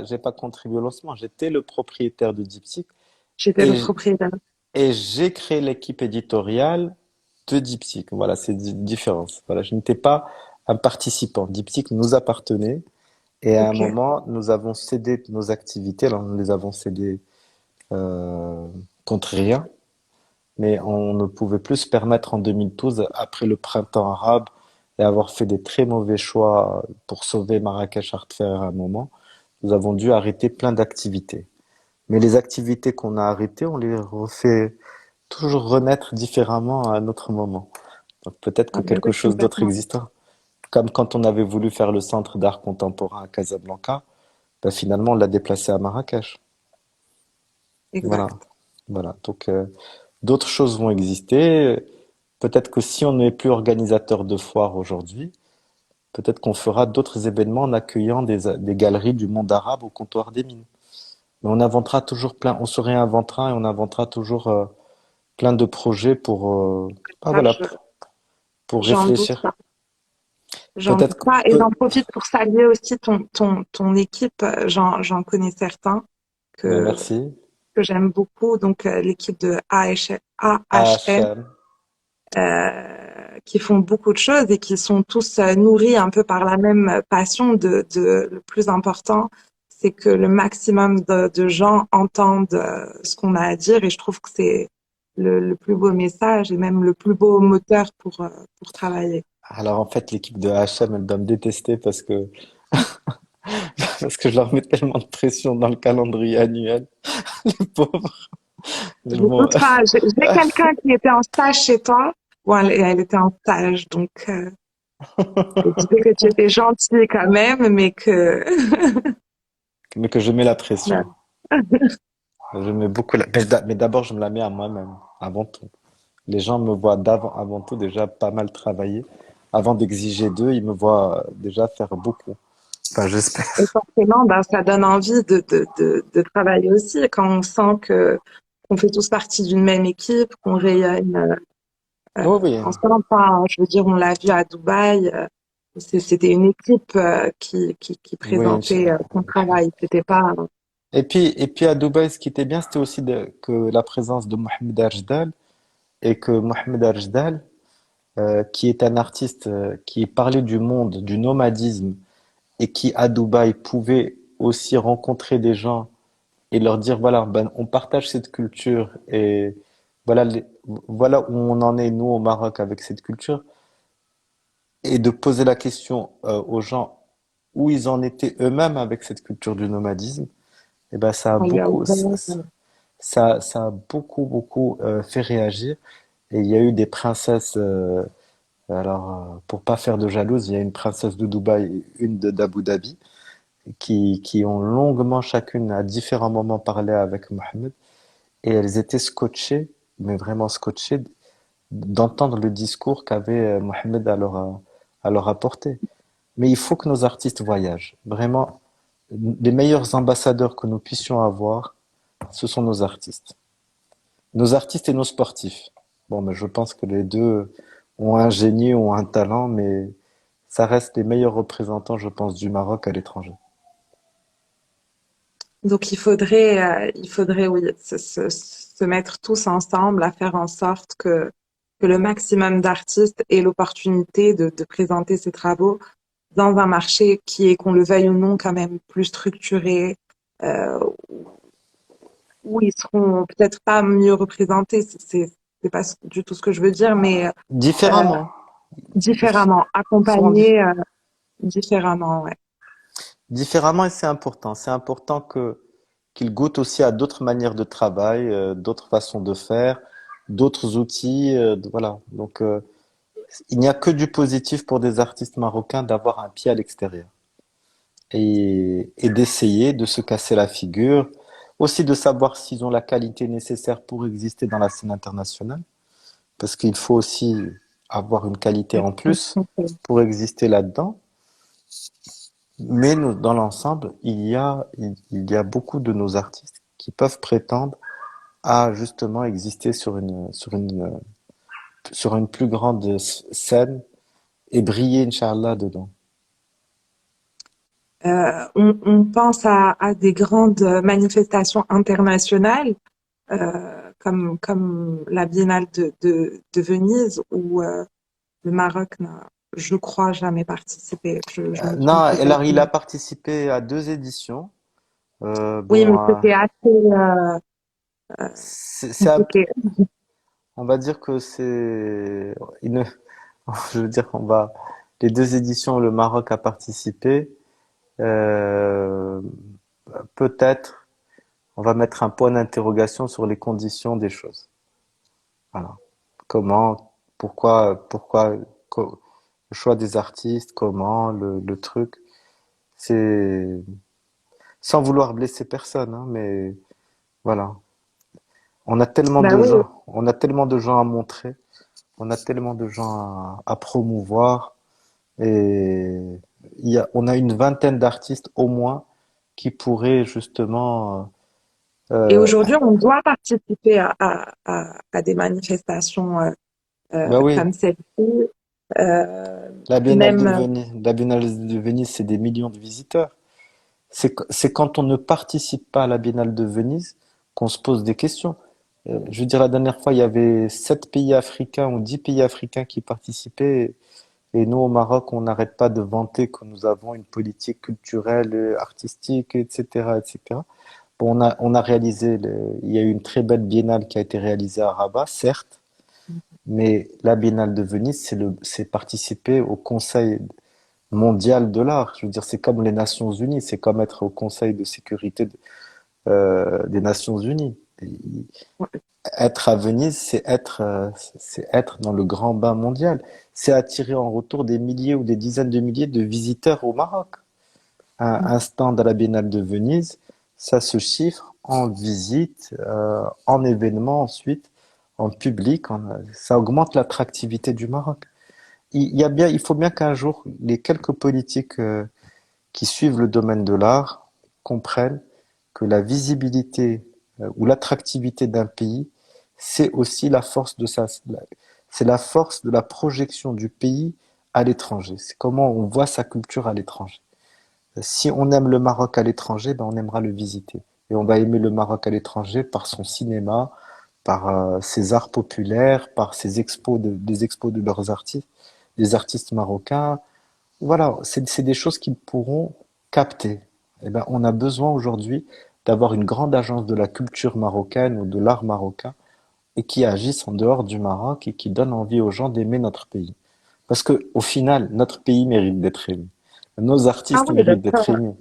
j'ai pas contribué au lancement. J'étais le propriétaire de diptyque, J'étais le Et, propriétaire. et j'ai créé l'équipe éditoriale de Diptyque. Voilà, c'est une différence. Voilà, je n'étais pas un participant. Diptyque nous appartenait et à un Ok, moment, nous avons cédé nos activités. Alors, nous les avons cédées euh, contre rien, mais on ne pouvait plus se permettre en 2012, après le printemps arabe et avoir fait des très mauvais choix pour sauver Marrakech Art Fair à un moment, nous avons dû arrêter plein d'activités. Mais les activités qu'on a arrêtées, on les refait toujours renaître différemment à un autre moment. Donc peut-être ah que bah quelque oui, chose d'autre complètement. existera. Comme quand on avait voulu faire le centre d'art contemporain à Casablanca, ben finalement on l'a déplacé à Marrakech. Voilà, Exact. voilà. Donc d'autres choses vont exister. Peut-être que si on n'est plus organisateur de foires aujourd'hui, peut-être qu'on fera d'autres événements en accueillant des galeries du monde arabe au comptoir des mines. Mais on inventera toujours plein, on se réinventera et on inventera toujours plein de projets ah, Ah, voilà, pour j'en doute réfléchir. pas. J'en Peut-être doute que pas. Et j'en profite pour saluer aussi ton équipe. J'en connais certains ben que, merci. que j'aime beaucoup. Donc, l'équipe de AHM, AHM. qui font beaucoup de choses et qui sont tous nourris un peu par la même passion le plus important, c'est que le maximum de gens entendent ce qu'on a à dire et je trouve que c'est le plus beau message et même le plus beau moteur pour travailler. Alors en fait, l'équipe de AHM, elle doit me détester parce que je leur mets tellement de pression dans le calendrier annuel, les pauvres. Je Mais bon, doute pas. J'ai quelqu'un qui était en stage chez toi. Bon, elle était en stage, donc elle disait que tu étais gentil quand même, mais que mais que je mets la pression. Je mets beaucoup mais d'abord, je me la mets à moi-même, avant tout. Les gens me voient avant tout déjà pas mal travailler. Avant d'exiger d'eux, ils me voient déjà faire beaucoup. Enfin, j'espère. et forcément, ben, ça donne envie de travailler aussi quand on sent que qu'on fait tous partie d'une même équipe, qu'on rayonne Oui, oui, ensemble. Enfin, je veux dire, on l'a vu à Dubaï. C'était une équipe qui oui, présentait son travail. C'était pas. et puis à Dubaï, ce qui était bien, c'était aussi que la présence de Mohamed Ajdal et que Mohamed Ajdal, qui est un artiste qui parlait du monde, du nomadisme et qui à Dubaï pouvait aussi rencontrer des gens et leur dire voilà, ben, on partage cette culture et voilà, voilà où on en est nous au Maroc avec cette culture et de poser la question aux gens où ils en étaient eux-mêmes avec cette culture du nomadisme, et ben ça a On lui a beaucoup ouvert. ça a beaucoup fait réagir et il y a eu des princesses pour pas faire de jalouses, il y a une princesse de Dubaï et une d'Abu Dhabi qui ont longuement chacune à différents moments parlé avec Mohamed et elles étaient scotchées, mais vraiment scotchées d'entendre le discours qu'avait Mohamed à leur apporter. Mais il faut que nos artistes voyagent. Vraiment, les meilleurs ambassadeurs que nous puissions avoir, ce sont nos artistes. Nos artistes et nos sportifs. Bon, mais je pense que les deux ont un génie, ont un talent, mais ça reste les meilleurs représentants, je pense, du Maroc à l'étranger. Donc il faudrait oui, se mettre tous ensemble à faire en sorte que le maximum d'artistes aient l'opportunité de présenter ces travaux dans un marché qui est, qu'on le veuille ou non, quand même plus structuré, euh, où ils seront peut-être pas mieux représentés, c'est pas du tout ce que je veux dire, mais Différemment. différemment, Ils seront accompagnés différemment, ouais. différemment et c'est important. C'est important qu'ils goûtent aussi à d'autres manières de travail, d'autres façons de faire, d'autres outils. Voilà. Donc, il n'y a que du positif pour des artistes marocains d'avoir un pied à l'extérieur et d'essayer de se casser la figure, aussi de savoir s'ils ont la qualité nécessaire pour exister dans la scène internationale, parce qu'il faut aussi avoir une qualité en plus pour exister là-dedans. Mais dans l'ensemble, il y a beaucoup de nos artistes qui peuvent prétendre à justement exister sur une plus grande scène et briller, Inch'Allah, dedans. On pense à des grandes manifestations internationales. comme la Biennale de Venise, où le Maroc n'a, je crois, jamais participé. Je me trompe Non, peut-être. alors il a participé à deux éditions. Oui, Bon, mais c'était assez c'est compliqué. on va dire que c'est, il ne- je veux dire, les deux éditions où le Maroc a participé, euh, peut-être, on va mettre un point d'interrogation sur les conditions des choses. Voilà. Comment, pourquoi, le choix des artistes, comment, le truc, c'est, sans vouloir blesser personne, hein, mais voilà. Bah oui, On a tellement de gens à montrer, on a tellement de gens à promouvoir, et on a une vingtaine d'artistes au moins qui pourraient justement, et euh, aujourd'hui, on doit participer à des manifestations bah oui, comme celle-ci. la Même, La Biennale de Venise, c'est des millions de visiteurs. C'est quand on ne participe pas à la Biennale de Venise qu'on se pose des questions. Je veux dire, la dernière fois, il y avait 7 pays africains ou 10 pays africains qui participaient. Et nous, au Maroc, on n'arrête pas de vanter que nous avons une politique culturelle, artistique, etc., etc. Bon, on a réalisé, il y a eu une très belle biennale qui a été réalisée à Rabat, certes, mais la Biennale de Venise, c'est participer au Conseil mondial de l'art. Je veux dire, c'est comme les Nations Unies, c'est comme être au Conseil de sécurité des Nations Unies. Et être à Venise, c'est être dans le grand bain mondial. C'est attirer en retour des milliers ou des dizaines de milliers de visiteurs au Maroc. Un stand à la Biennale de Venise, ça se chiffre en visites, en événements ensuite, en public. Ça augmente l'attractivité du Maroc. Il faut bien qu'un jour, les quelques politiques qui suivent le domaine de l'art comprennent que la visibilité ou l'attractivité d'un pays, c'est aussi la force c'est la force de la projection du pays à l'étranger. C'est comment on voit sa culture à l'étranger. Si on aime le Maroc à l'étranger, ben on aimera le visiter. Et on va aimer le Maroc à l'étranger par son cinéma, par ses arts populaires, par ses des expos de leurs artistes, des artistes marocains. Voilà, c'est des choses qu'ils pourront capter. Eh ben, on a besoin aujourd'hui d'avoir une grande agence de la culture marocaine ou de l'art marocain et qui agisse en dehors du Maroc et qui donne envie aux gens d'aimer notre pays. Parce que au final, notre pays mérite d'être aimé. Nos ah artistes oui, méritent d'être d'accord. aimés.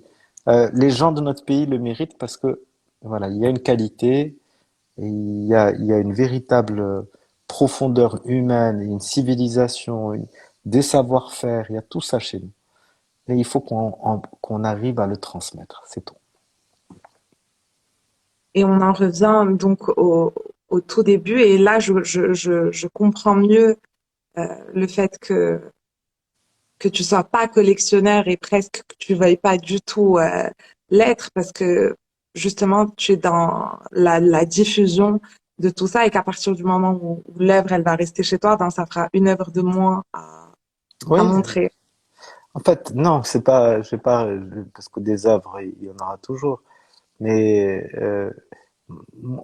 Les gens de notre pays le méritent parce que voilà, il y a une qualité et il y a une véritable profondeur humaine, une civilisation, des savoir-faire. Il y a tout ça chez nous. Et il faut qu'on arrive à le transmettre, c'est tout. Et on en revient donc au tout début. Et là, je comprends mieux le fait que tu sois pas collectionneur et presque que tu veuilles pas du tout l'être parce que justement, tu es dans la diffusion de tout ça et qu'à partir du moment où l'œuvre, elle va rester chez toi, ben, ça fera une œuvre de moins à Oui, montrer. en fait, non, c'est pas, je sais pas, parce que des œuvres, il y en aura toujours. Mais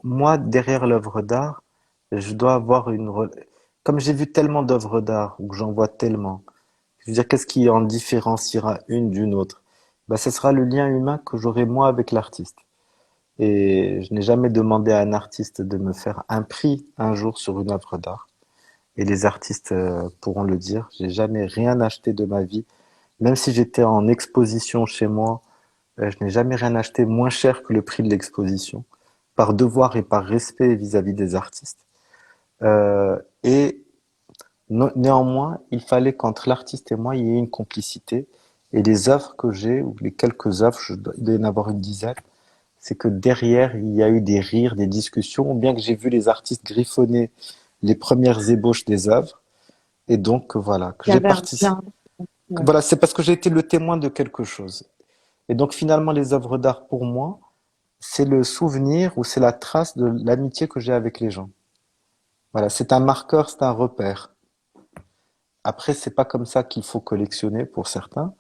moi, derrière l'œuvre d'art, je dois avoir comme j'ai vu tellement d'œuvres d'art, ou que j'en vois tellement, je veux dire, qu'est-ce qui en différenciera une d'une autre? Ben, ce sera le lien humain que j'aurai moi avec l'artiste. Et je n'ai jamais demandé à un artiste de me faire un prix un jour sur une œuvre d'art. Et les artistes pourront le dire. J'ai jamais rien acheté de ma vie. Même si j'étais en exposition chez moi, je n'ai jamais rien acheté moins cher que le prix de l'exposition, par devoir et par respect vis-à-vis des artistes. Et néanmoins, il fallait qu'entre l'artiste et moi, il y ait une complicité. Et les œuvres que j'ai, ou les quelques œuvres, il doit y en avoir une dizaine, c'est que derrière, il y a eu des rires, des discussions, ou bien que j'ai vu les artistes griffonner les premières ébauches des œuvres. Et donc, voilà, que Il y j'ai avait un participé. bien. Ouais. Voilà, c'est parce que j'ai été le témoin de quelque chose. Et donc, finalement, les œuvres d'art, pour moi, c'est le souvenir ou c'est la trace de l'amitié que j'ai avec les gens. Voilà, c'est un marqueur, c'est un repère. Après, c'est pas comme ça qu'il faut collectionner pour certains.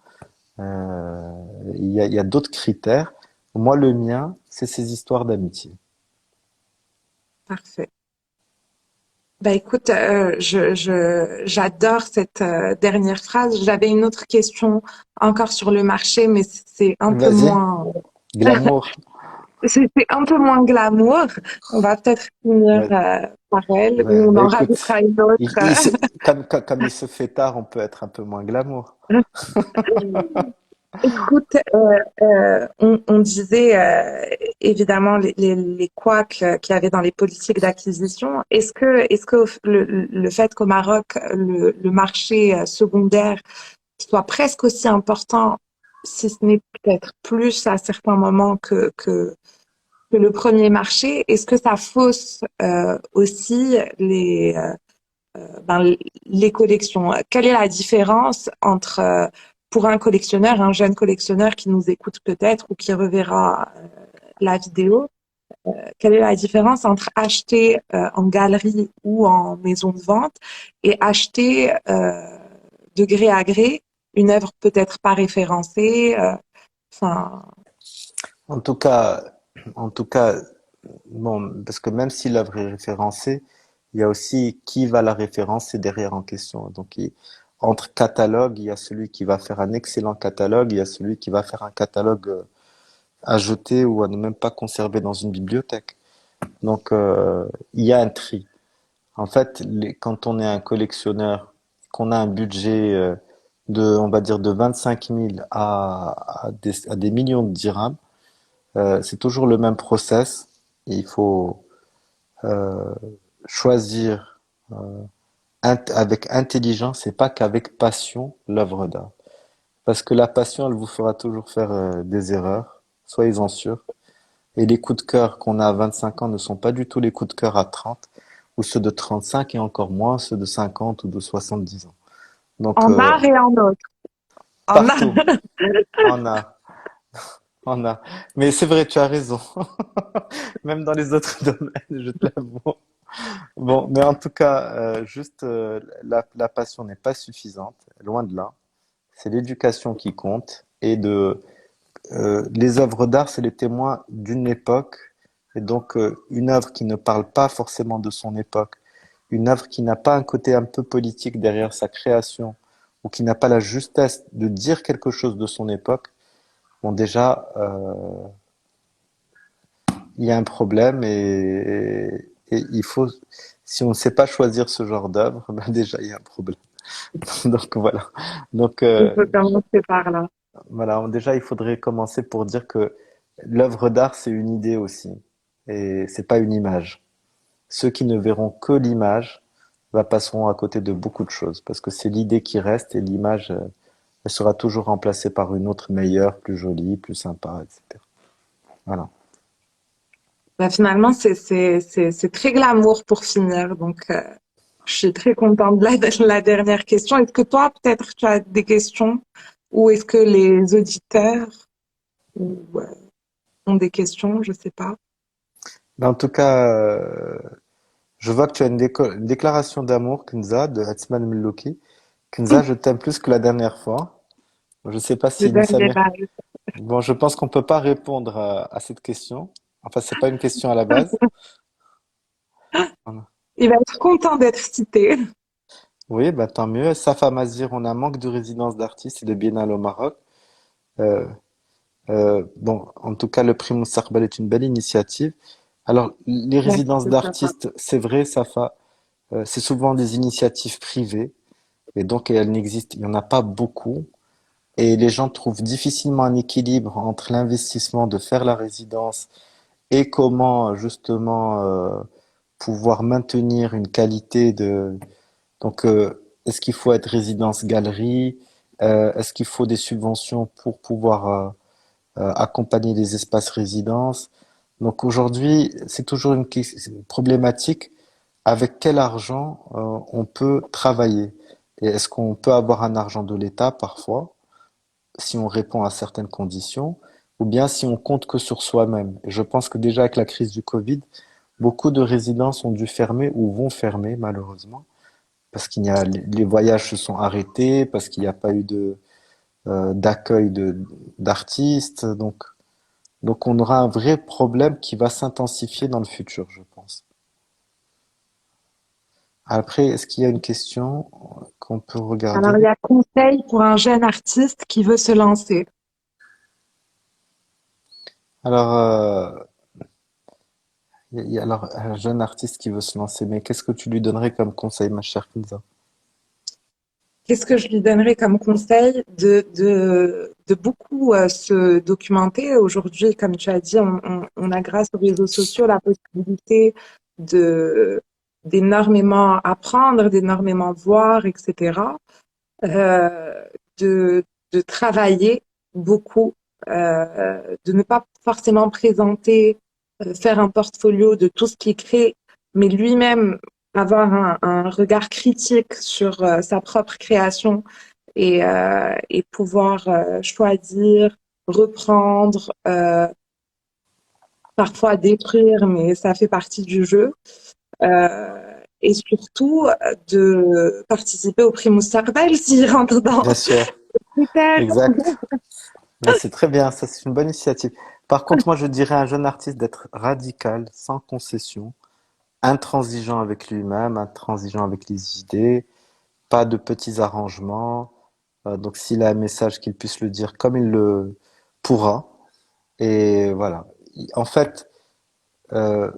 Euh, il y a d'autres critères. Moi, le mien, c'est ces histoires d'amitié. Parfait. Bah écoute, j'adore cette dernière phrase. J'avais une autre question encore sur le marché, mais c'est un peu Vas-y, moins, glamour. c'est un peu moins glamour. On va peut-être finir Ouais, par elle, ouais, ou on bah en écoute, rajoutera une autre. comme il se fait tard, on peut être un peu moins glamour. Écoute, on disait évidemment les couacs qu'il y avait dans les politiques d'acquisition. Est-ce que le fait qu'au Maroc, le marché secondaire soit presque aussi important, si ce n'est peut-être plus à certains moments que le premier marché, est-ce que ça fausse aussi les collections? Quelle est la différence entre, pour un collectionneur, un jeune collectionneur qui nous écoute peut-être ou qui reverra la vidéo, quelle est la différence entre acheter en galerie ou en maison de vente et acheter de gré à gré une œuvre peut-être pas référencée, enfin, En tout cas, en tout cas, bon, parce que même si l'œuvre est référencée, il y a aussi qui va la référencer derrière en question. Donc, entre catalogues, il y a celui qui va faire un excellent catalogue, il y a celui qui va faire un catalogue à jeter ou à ne même pas conserver dans une bibliothèque. Donc, il y a un tri. En fait, quand on est un collectionneur, qu'on a un budget on va dire, de 25 000 à des millions de dirhams, c'est toujours le même process. Et il faut euh, choisir avec intelligence et pas qu'avec passion l'œuvre d'art. Parce que la passion, elle vous fera toujours faire des erreurs, soyez-en sûrs. Et les coups de cœur qu'on a à 25 ans ne sont pas du tout les coups de cœur à 30 ou ceux de 35 et encore moins ceux de 50 ou de 70 ans. Donc, en art et en autre. En art. partout, on a, on a. Mais c'est vrai, tu as raison. Même dans les autres domaines, je te l'avoue. Bon, mais en tout cas, juste la passion n'est pas suffisante, loin de là. C'est l'éducation qui compte et les œuvres d'art, c'est les témoins d'une époque et donc une œuvre qui ne parle pas forcément de son époque, une œuvre qui n'a pas un côté un peu politique derrière sa création ou qui n'a pas la justesse de dire quelque chose de son époque. Bon, déjà, il y a un problème et il faut, si on ne sait pas choisir ce genre d'œuvre, ben déjà il y a un problème. Donc voilà. Donc On peut commencer par là. voilà, déjà il faudrait commencer pour dire que l'œuvre d'art c'est une idée aussi et c'est pas une image. Ceux qui ne verront que l'image passeront à côté de beaucoup de choses parce que c'est l'idée qui reste et l'image elle sera toujours remplacée par une autre meilleure, plus jolie, plus sympa, etc. Voilà. Bah, finalement, c'est très glamour pour finir. Donc, je suis très contente de la dernière question. Est-ce que toi, peut-être, tu as des questions ou est-ce que les auditeurs ou, ont des questions? Je sais pas. Mais en tout cas, je vois que tu as une déclaration d'amour, Kenza, de Hatsman Mlouki. Kenza, je t'aime plus que la dernière fois. Je sais pas Le si dernier Samir. live. Bon, je pense qu'on peut pas répondre à cette question. Enfin, c'est pas une question à la base. Voilà. Il va être content d'être cité. Oui, bah tant mieux. Safa Mazir, on a un manque de résidence d'artistes et de biennale au Maroc. Euh, bon, en tout cas, le prix Moussakbal est une belle initiative. Alors, les Merci, résidences papa. d'artistes, c'est vrai, Safa, c'est souvent des initiatives privées et donc elles n'existent, il y en a pas beaucoup. Et les gens trouvent difficilement un équilibre entre l'investissement de faire la résidence et comment justement pouvoir maintenir une qualité de. Donc, est-ce qu'il faut être résidence galerie? Est-ce qu'il faut des subventions pour pouvoir accompagner les espaces résidences? Donc aujourd'hui, c'est toujours une problématique avec quel argent on peut travailler. Et est-ce qu'on peut avoir un argent de l'État parfois? Si on répond à certaines conditions, ou bien si on compte que sur soi-même. Et je pense que déjà avec la crise du Covid, beaucoup de résidences ont dû fermer ou vont fermer malheureusement, parce qu'il y a les voyages se sont arrêtés, parce qu'il n'y a pas eu d'accueil d'artistes, donc on aura un vrai problème qui va s'intensifier dans le futur, je pense. Après, est-ce qu'il y a une question qu'on peut Alors, il regarder? y a conseil pour un jeune artiste qui veut se lancer. Alors, il y a alors un jeune artiste qui veut se lancer, mais qu'est-ce que tu lui donnerais comme conseil, ma chère Kinza? Qu'est-ce que je lui donnerais comme conseil de beaucoup se documenter. Aujourd'hui, comme tu as dit, on a grâce aux réseaux sociaux la possibilité de d'énormément apprendre, d'énormément voir, etc. Euh, de, de travailler beaucoup, de ne pas forcément présenter, faire un portfolio de tout ce qui est créé, mais lui-même avoir un regard critique sur sa propre création et pouvoir choisir, reprendre, parfois détruire, mais ça fait partie du jeu. Et surtout de participer au prix Moussardel s'il rentre dans Bien sûr, critères. exact. Mais c'est très bien, ça c'est une bonne initiative. Par contre, moi je dirais à un jeune artiste d'être radical, sans concession, intransigeant avec lui-même, intransigeant avec les idées, pas de petits arrangements. Donc s'il a un message, qu'il puisse le dire comme il le pourra. Et voilà. En fait, euh,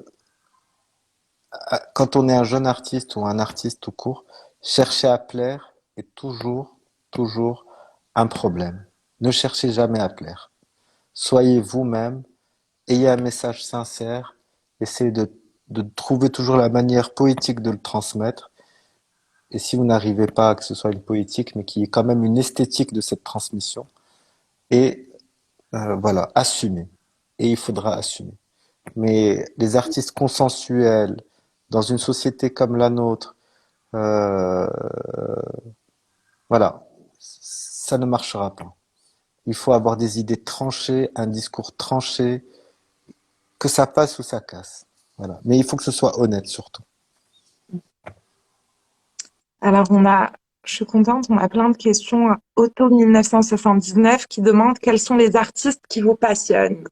quand on est un jeune artiste ou un artiste tout court, chercher à plaire est toujours, toujours un problème. Ne cherchez jamais à plaire. Soyez vous-même, ayez un message sincère, essayez de trouver toujours la manière poétique de le transmettre. Et si vous n'arrivez pas à que ce soit une poétique, mais qu'il y ait quand même une esthétique de cette transmission, et voilà, assumer. Et il faudra assumer. Mais les artistes consensuels, dans une société comme la nôtre, euh, voilà, ça ne marchera pas. Il faut avoir des idées tranchées, un discours tranché, que ça passe ou ça casse. Voilà. Mais il faut que ce soit honnête surtout. Alors, je suis contente, on a plein de questions. Auto 1979 qui demande quels sont les artistes qui vous passionnent.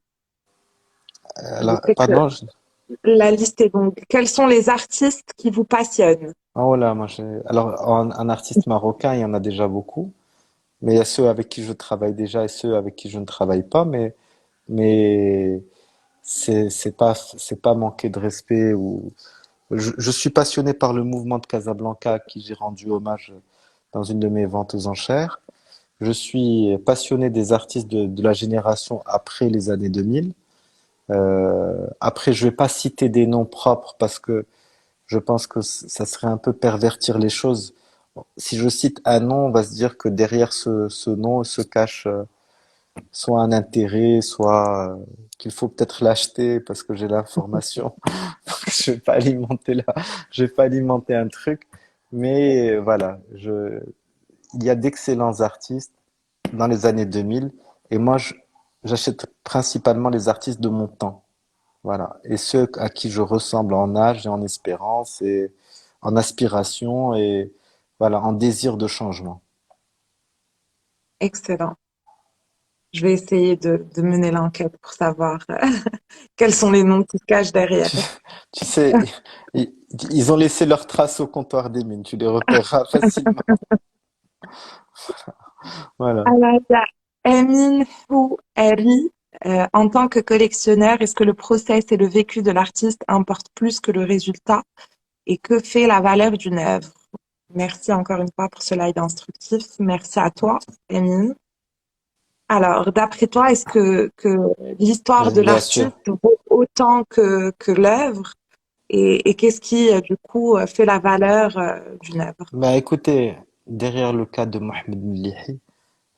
Je Alors, sais que pardon, la liste est longue. Quels sont les artistes qui vous passionnent? oh là, alors, en artiste marocain, il y en a déjà beaucoup. Mais il y a ceux avec qui je travaille déjà et ceux avec qui je ne travaille pas. Mais c'est pas manquer de respect ou, je suis passionné par le mouvement de Casablanca à qui j'ai rendu hommage dans une de mes ventes aux enchères. Je suis passionné des artistes de la génération après les années 2000. Après, je vais pas citer des noms propres parce que je pense que ça serait un peu pervertir les choses. Si je cite un nom, on va se dire que derrière ce nom se cache soit un intérêt, soit qu'il faut peut-être l'acheter parce que j'ai l'information. Je vais pas alimenter là, je vais pas alimenter un truc. Mais voilà, il y a d'excellents artistes dans les années 2000 et moi j'achète principalement les artistes de mon temps. Voilà. Et ceux à qui je ressemble en âge et en espérance et en aspiration et voilà, en désir de changement. Excellent. Je vais essayer de mener l'enquête pour savoir quels sont les noms qui se cachent derrière. Tu, tu sais, ils, ils ont laissé leurs traces au comptoir des mines, tu les repéreras facilement. Voilà. Alors, il y a Emin Houari. En tant que collectionneur, est-ce que le process et le vécu de l'artiste importent plus que le résultat? Et que fait la valeur d'une œuvre? Merci encore une fois pour ce live instructif. Merci à toi, Emin. Alors, d'après toi, est-ce que l'histoire de Bien sûr. l'artiste vaut autant que l'œuvre? Et qu'est-ce qui, du coup, fait la valeur d'une œuvre? Bah écoutez, derrière le cas de Mohamed Mlihi,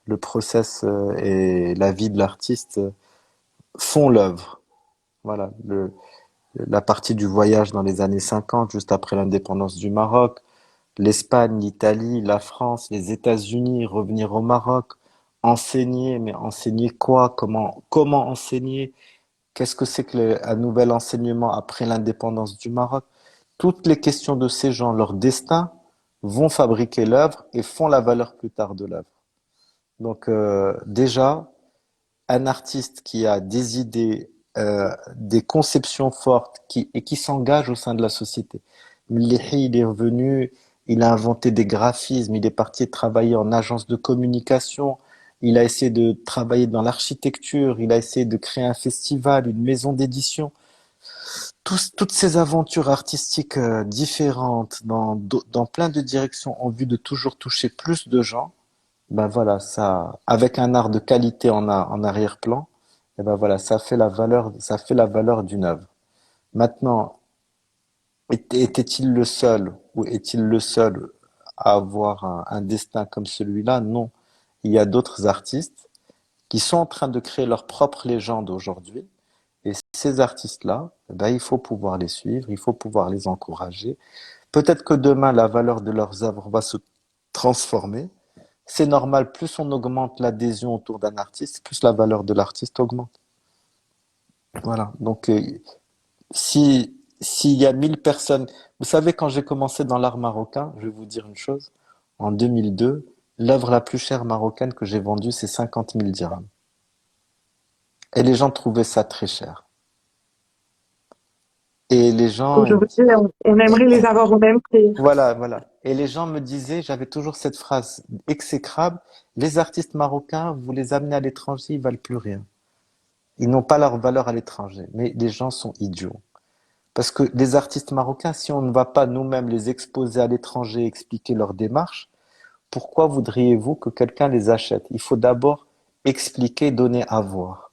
le process et la vie de l'artiste font l'œuvre. Voilà, la partie du voyage dans les années 50, juste après l'indépendance du Maroc, l'Espagne, l'Italie, la France, les États-Unis, revenir au Maroc, enseigner, mais enseigner quoi? Comment enseigner? Qu'est-ce que c'est que un nouvel enseignement après l'indépendance du Maroc? Toutes les questions de ces gens, leur destin, vont fabriquer l'œuvre et font la valeur plus tard de l'œuvre. Donc déjà, un artiste qui a des idées, des conceptions fortes et qui s'engage au sein de la société. Mlihi, il est revenu, il a inventé des graphismes, il est parti travailler en agence de communication, il a essayé de travailler dans l'architecture, il a essayé de créer un festival, une maison d'édition. Toutes ces aventures artistiques différentes dans plein de directions en vue de toujours toucher plus de gens, ben voilà, ça, avec un art de qualité en arrière-plan, et ben voilà, ça fait la valeur d'une œuvre. Maintenant, était-il le seul ou est-il le seul à avoir un destin comme celui-là? Non. Il y a d'autres artistes qui sont en train de créer leur propre légende aujourd'hui. Et ces artistes-là, eh ben, il faut pouvoir les suivre, il faut pouvoir les encourager. Peut-être que demain, la valeur de leurs œuvres va se transformer. C'est normal, plus on augmente l'adhésion autour d'un artiste, plus la valeur de l'artiste augmente. Voilà. Donc, s'il y a 1000 personnes, vous savez, quand j'ai commencé dans l'art marocain, je vais vous dire une chose. En 2002, l'œuvre la plus chère marocaine que j'ai vendue, c'est 50 000 dirhams. Et les gens trouvaient ça très cher. Et les gens, Aujourd'hui, on aimerait les avoir au même prix. voilà, voilà. Et les gens me disaient, j'avais toujours cette phrase exécrable, les artistes marocains, vous les amenez à l'étranger, ils valent plus rien. Ils n'ont pas leur valeur à l'étranger. Mais les gens sont idiots. Parce que les artistes marocains, si on ne va pas nous-mêmes les exposer à l'étranger, expliquer leur démarche, pourquoi voudriez-vous que quelqu'un les achète? Il faut d'abord expliquer, donner à voir.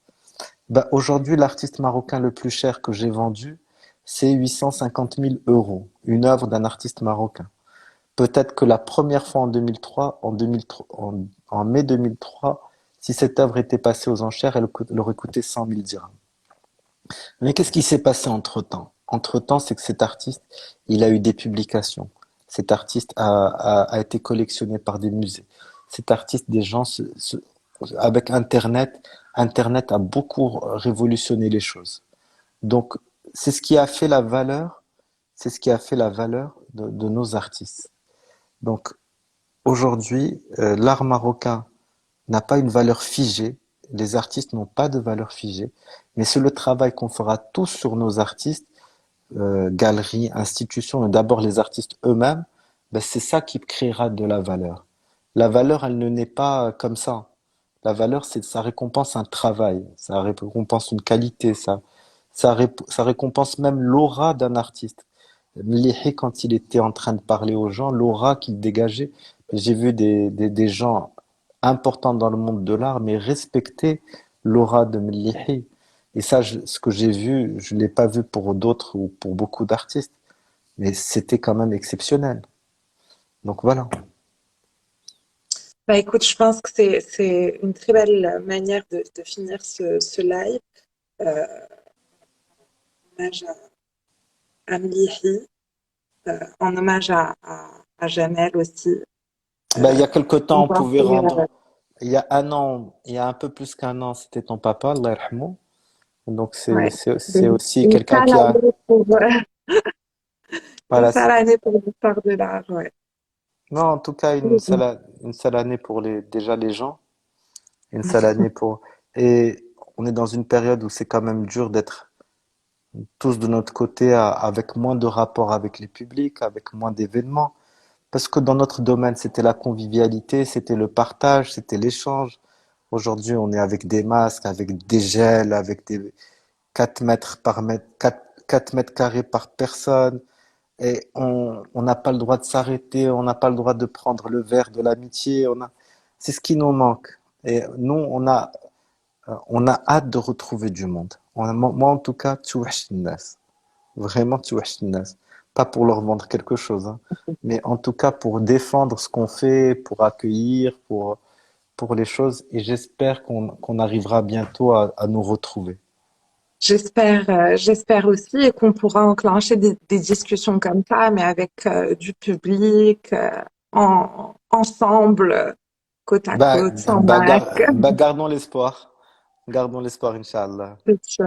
Ben, aujourd'hui, l'artiste marocain le plus cher que j'ai vendu, c'est 850 000 euros. Une œuvre d'un artiste marocain. Peut-être que la première fois en 2003, en mai 2003, si cette œuvre était passée aux enchères, elle aurait coûté 100 000 dirhams. Mais qu'est-ce qui s'est passé entre-temps? Entre-temps, c'est que cet artiste, il a eu des publications. Cet artiste a été collectionné par des musées. Cet artiste, des gens, avec Internet, Internet a beaucoup révolutionné les choses. Donc, c'est ce qui a fait la valeur, c'est ce qui a fait la valeur de nos artistes. Donc, aujourd'hui, l'art marocain n'a pas une valeur figée. Les artistes n'ont pas de valeur figée. Mais c'est le travail qu'on fera tous sur nos artistes, galeries, institutions, et d'abord les artistes eux-mêmes, ben c'est ça qui créera de la valeur. La valeur, elle ne naît pas comme ça. La valeur, ça récompense un travail, ça récompense une qualité, ça récompense même l'aura d'un artiste. Mlihi, quand il était en train de parler aux gens, l'aura qu'il dégageait, j'ai vu des gens importants dans le monde de l'art, mais respecter l'aura de Mlihi. Et ça, ce que j'ai vu, je l'ai pas vu pour d'autres ou pour beaucoup d'artistes, mais c'était quand même exceptionnel. Donc voilà. Bah écoute, je pense que c'est une très belle manière de finir ce live. Euh, Hommage à Mlihi, en hommage à Jamel aussi. Ben, il y Euh, a quelque temps, on on va pouvait faire, rendre, il y a un an, il y a un peu plus qu'un an, c'était ton papa, Allah yarhamou. Donc ouais, c'est aussi une quelqu'un sale qui a, année pour, une voilà. sale année pour l'histoire de l'art, ouais. Non, en tout cas, une sale année pour déjà les gens, une sale année pour, et on est dans une période où c'est quand même dur d'être tous de notre côté avec moins de rapports avec les publics, avec moins d'événements. Parce que dans notre domaine, c'était la convivialité, c'était le partage, c'était l'échange. Aujourd'hui, on est avec des masques, avec des gels, avec des 4 mètres par mètre, 4 mètres carrés par personne. Et on n'a pas le droit de s'arrêter, on n'a pas le droit de prendre le verre de l'amitié. C'est ce qui nous manque. Et nous, on a hâte de retrouver du monde. Moi, en tout cas, توحشت vraiment توحشت. Pas pour leur vendre quelque chose, hein, mais en tout cas pour défendre ce qu'on fait, pour accueillir, pour les choses. Et j'espère qu'on arrivera bientôt à nous retrouver. J'espère aussi et qu'on pourra enclencher des discussions comme ça, mais avec du public, ensemble, côte à Bah, côte, sans masque. gardons l'espoir. Gardons l'espoir, Inch'Allah. C'est sûr.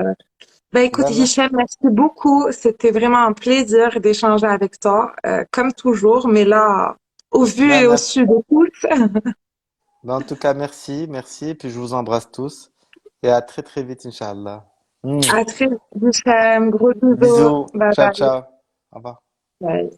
Bah, écoute, Ben, merci. Hicham, merci beaucoup. C'était vraiment un plaisir d'échanger avec toi, comme toujours, mais là, au vu Ben, et au merci. su de tous. Ben, en tout cas, merci, merci. Puis je vous embrasse tous. Et à très très vite, Inch'Allah. À très vite, Hicham. Gros bisous. Bisous. Bye Ciao, bye. ciao. Au revoir. Ouais.